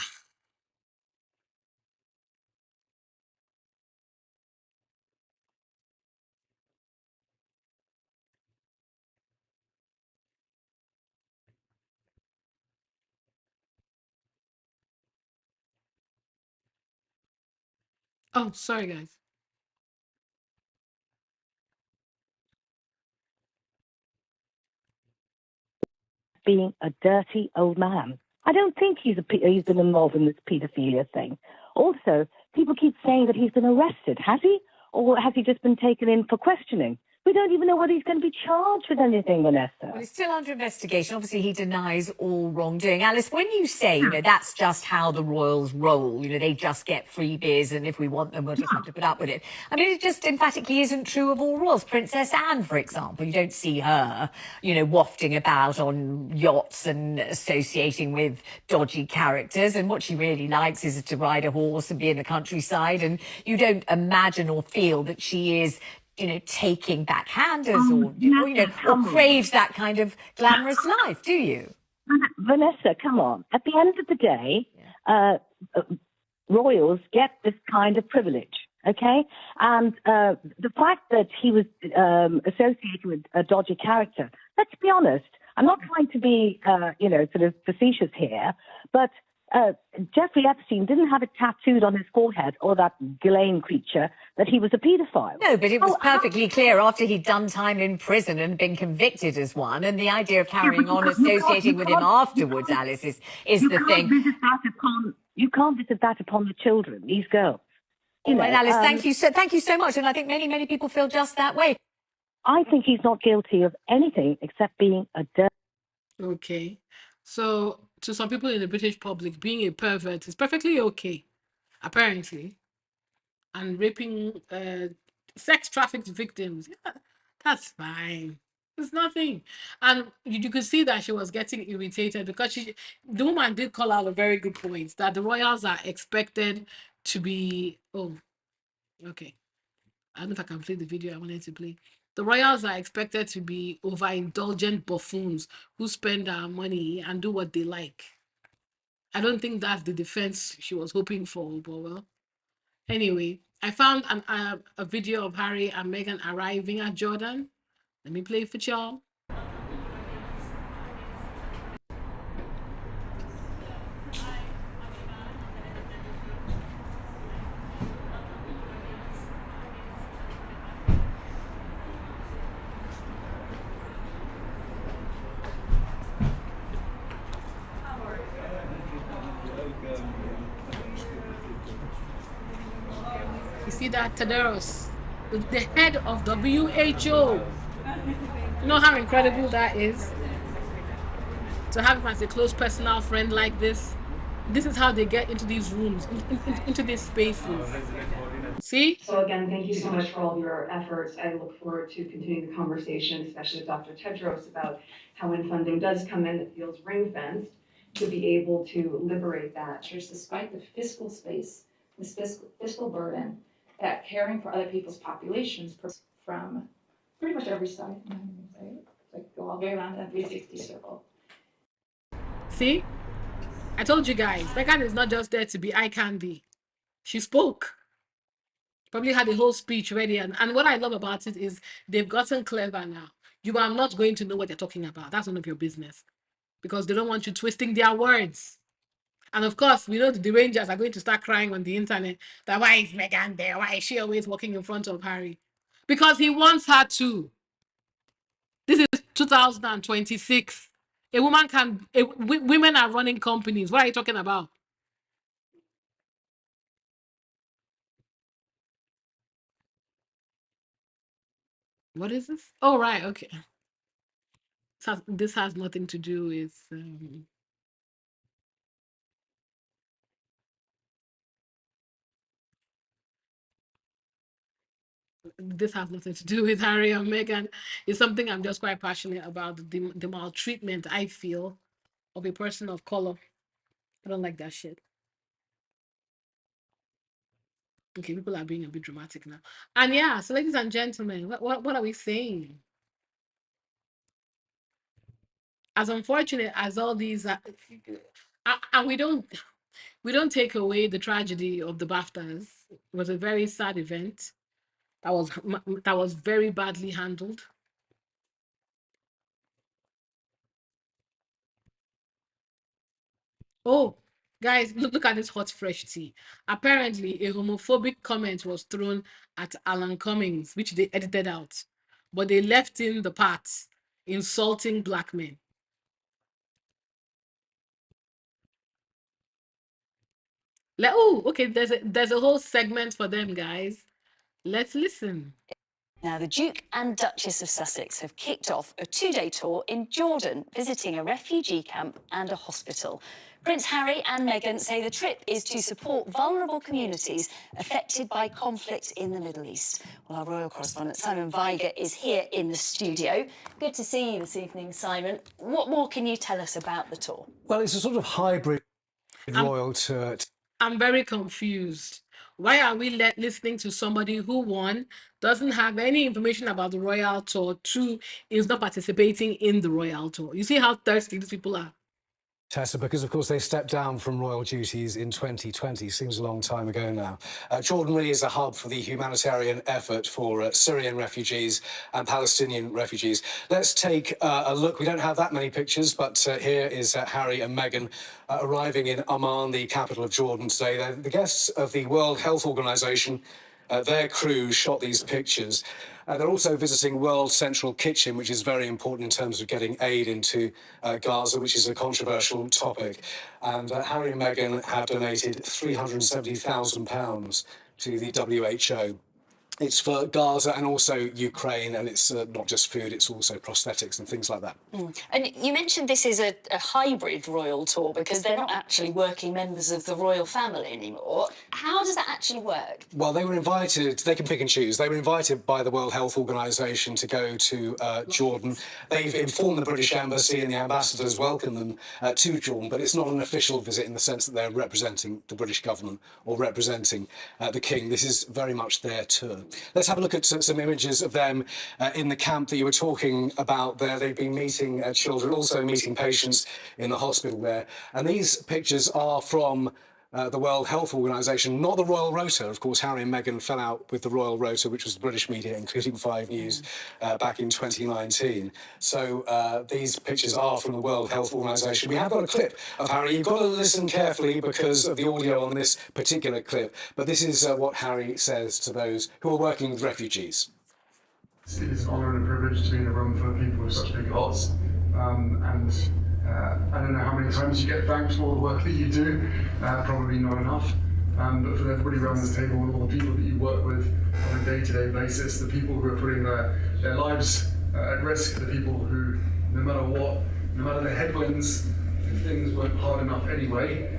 Oh, sorry, guys. Being a dirty old man. I don't think he's been involved in this paedophilia thing. Also, people keep saying that he's been arrested. Has he? Or has he just been taken in for questioning? We don't even know whether he's going to be charged with anything, Vanessa. Well, he's still under investigation. Obviously, he denies all wrongdoing. Alice, when you say, that's just how the royals roll, they just get freebies, and if we want them, we'll just have to put up with it. I mean, it just emphatically isn't true of all royals. Princess Anne, for example, you don't see her, wafting about on yachts and associating with dodgy characters. And what she really likes is to ride a horse and be in the countryside. And you don't imagine or feel that she is taking backhanders or craves that kind of glamorous life, do you? Vanessa, come on. At the end of the day, royals get this kind of privilege, okay? And the fact that he was associated with a dodgy character, let's be honest, I'm not trying to be, sort of facetious here, but Jeffrey Epstein didn't have it tattooed on his forehead, or that Ghislaine creature, that he was a paedophile. No, but it was perfectly clear after he'd done time in prison and been convicted as one, and the idea of carrying on associating with him afterwards, Alice, is the thing. You can't visit that upon the children, these girls. All right, Alice, thank you so much, and I think many people feel just that way. I think he's not guilty of anything except being a dirt. Okay, so to some people in the British public, being a pervert is perfectly okay, apparently, and raping sex trafficked victims, yeah, that's fine. It's nothing. And you could see that she was getting irritated because the woman did call out a very good point that the royals are expected to be. Oh, okay. I don't know if I can play the video I wanted to play. The royals are expected to be overindulgent buffoons who spend our money and do what they like. I don't think that's the defense she was hoping for, but well. Anyway, I found a video of Harry and Meghan arriving at Jordan. Let me play it for y'all. You see that, Tedros, the head of WHO. You know how incredible that is? To have him as a close personal friend like this. This is how they get into these rooms, into these spaces. See? So again, thank you so much for all of your efforts. I look forward to continuing the conversation, especially with Dr. Tedros, about how when funding does come in, it feels ring-fenced, to be able to liberate that. Despite the fiscal space, this fiscal burden, that caring for other people's populations from pretty much every side, right? Like go all the way around that 360 circle. See? I told you guys, Meghan is not just there to be eye candy. She spoke. Probably had a whole speech ready. And what I love about it is they've gotten clever now. You are not going to know what they're talking about. That's none of your business. Because they don't want you twisting their words. And of course, we know the Rangers are going to start crying on the internet that why is Meghan there? Why is she always walking in front of Harry? Because he wants her to. This is 2026. A woman can, women are running companies. What are you talking about? What is this? Oh, right. Okay. This has nothing to do with. This has nothing to do with Harry and Meghan. It's something I'm just quite passionate about. The maltreatment I feel of a person of color. I don't like that shit. Okay, people are being a bit dramatic now. And yeah, so ladies and gentlemen, what are we saying? As unfortunate as all these are, and we don't take away the tragedy of the BAFTAs. It was a very sad event that was very badly handled. Oh, guys, look at this hot fresh tea. Apparently, a homophobic comment was thrown at Alan Cummings, which they edited out, but they left in the part insulting black men. Oh, okay. There's a whole segment for them, guys. Let's listen. Now, the Duke and Duchess of Sussex have kicked off a two-day tour in Jordan, visiting a refugee camp and a hospital. Prince Harry and Meghan say the trip is to support vulnerable communities affected by conflict in the Middle East. Well, our royal correspondent Simon Viger is here in the studio. Good to see you this evening, Simon. What more can you tell us about the tour? Well, it's a sort of hybrid royal tour. I'm very confused. Why are we listening to somebody who, one, doesn't have any information about the royal tour, two, is not participating in the royal tour? You see how thirsty these people are? Tessa, because of course they stepped down from royal duties in 2020, seems a long time ago now. Jordan really is a hub for the humanitarian effort for Syrian refugees and Palestinian refugees. Let's take a look. We don't have that many pictures, but here is Harry and Meghan arriving in Amman, the capital of Jordan today. They're the guests of the World Health Organization. Their crew shot these pictures. They're also visiting World Central Kitchen, which is very important in terms of getting aid into Gaza, which is a controversial topic. And Harry and Meghan have donated £370,000 to the WHO. It's for Gaza and also Ukraine, and it's not just food, it's also prosthetics and things like that. And you mentioned this is a hybrid royal tour because they're not actually working members of the royal family anymore. How does that actually work? Well, they were invited, they can pick and choose. They were invited by the World Health Organization to go to Jordan. They've informed the British Embassy and the ambassadors welcomed them to Jordan, but it's not an official visit in the sense that they're representing the British government or representing the King. This is very much their tour. Let's have a look at some images of them in the camp that you were talking about there. They've been meeting children, also meeting patients in the hospital there. And these pictures are from the World Health Organization, not the Royal Rota. Of course, Harry and Meghan fell out with the Royal Rota, which was the British media, including 5 News, back in 2019. So these pictures are from the World Health Organization. We have got a clip of Harry. You've got to listen carefully because of the audio on this particular clip. But this is what Harry says to those who are working with refugees. It's an honour and a privilege to be in a room full of people with such big hearts. I don't know how many times you get thanked for all the work that you do, probably not enough. But for everybody around this table, all the people that you work with on a day-to-day basis, the people who are putting their lives at risk, the people who, no matter what, no matter the headwinds, if things weren't hard enough anyway,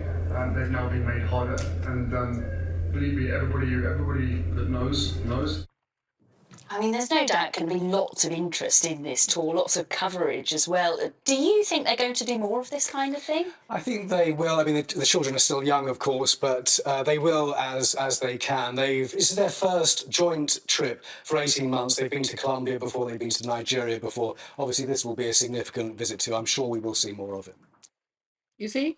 they've now been made harder. And believe me, everybody that knows. I mean, there's no doubt going to be lots of interest in this tour, lots of coverage as well. Do you think they're going to do more of this kind of thing? I think they will. I mean, the children are still young, of course, but they will as they can. This is their first joint trip for 18 months. They've been to Colombia before, they've been to Nigeria before. Obviously, this will be a significant visit too. I'm sure we will see more of it. You see?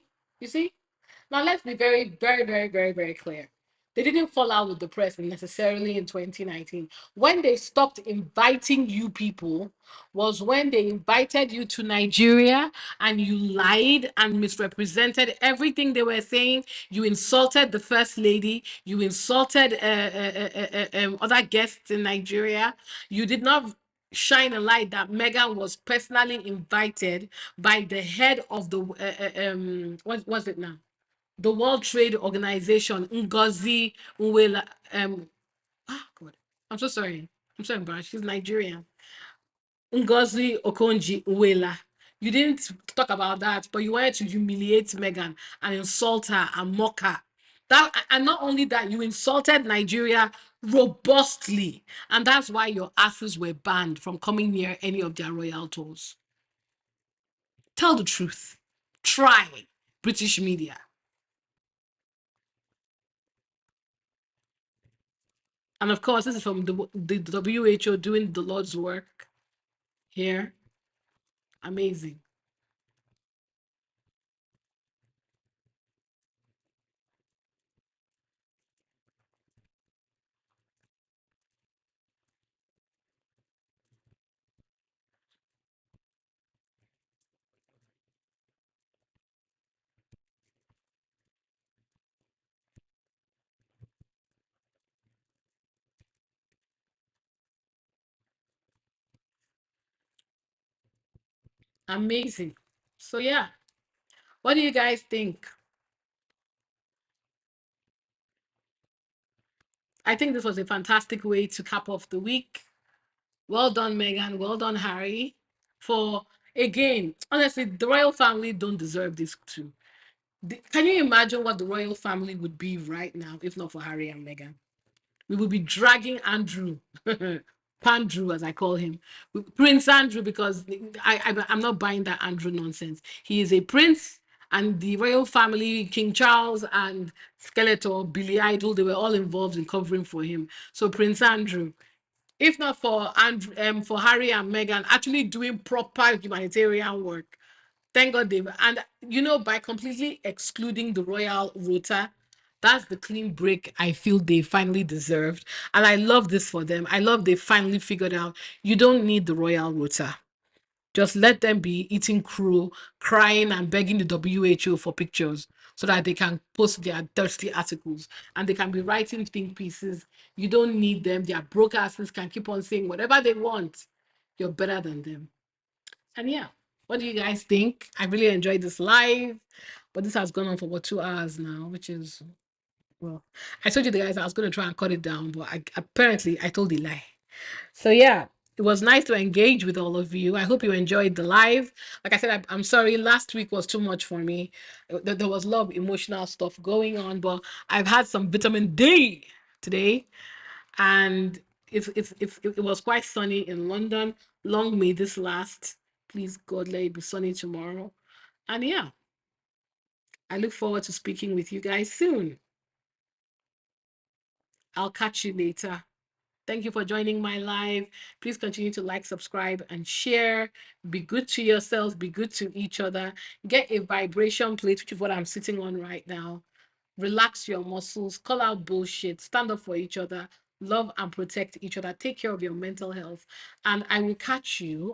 Now let's be very, very, very, very, very clear. They didn't fall out with the press necessarily in 2019. When they stopped inviting you people was when they invited you to Nigeria and you lied and misrepresented everything they were saying. You insulted the First Lady. You insulted other guests in Nigeria. You did not shine a light that Meghan was personally invited by the head of the what was it now? The World Trade Organization, Ngozi Uwela. God, I'm so sorry. I'm so embarrassed. She's Nigerian. Ngozi Okonji Uwela. You didn't talk about that, but you wanted to humiliate Meghan and insult her and mock her. And not only that, you insulted Nigeria robustly, and that's why your asses were banned from coming near any of their royal tours. Tell the truth. Try, British media. And of course, this is from the WHO doing the Lord's work here. Amazing. Amazing. So yeah, what do you guys think? I think this was a fantastic way to cap off the week. Well done, Meghan. Well done, Harry. For again, honestly, the royal family don't deserve this too. Can you imagine what the royal family would be right now if not for Harry and Meghan? We will be dragging Andrew, Pandrew as I call him, Prince Andrew, because I'm not buying that Andrew nonsense. He is a prince, and the royal family, King Charles and Skeletor, Billy Idol, they were all involved in covering for him. So Prince Andrew, if not for Andrew, for Harry and Meghan actually doing proper humanitarian work, thank God they've, and by completely excluding the royal rota, that's the clean break I feel they finally deserved. And I love this for them. I love they finally figured out you don't need the royal rota. Just let them be eating crow, crying and begging the WHO for pictures so that they can post their thirsty articles and they can be writing think pieces. You don't need them. Their broke asses can keep on saying whatever they want. You're better than them. And yeah, what do you guys think? I really enjoyed this live, but this has gone on for about 2 hours now, which is Well, I told you the guys I was going to try and cut it down, but apparently I told a lie. So yeah, it was nice to engage with all of you. I hope you enjoyed the live. Like I said, I'm sorry, last week was too much for me. There was a lot of emotional stuff going on, but I've had some vitamin D today, and it was quite sunny in London. Long may this last. Please God, let it be sunny tomorrow. And yeah, I look forward to speaking with you guys soon. I'll catch you later. Thank you for joining my live. Please continue to like, subscribe, and share. Be good to yourselves. Be good to each other. Get a vibration plate, which is what I'm sitting on right now. Relax your muscles. Call out bullshit. Stand up for each other. Love and protect each other. Take care of your mental health. And I will catch you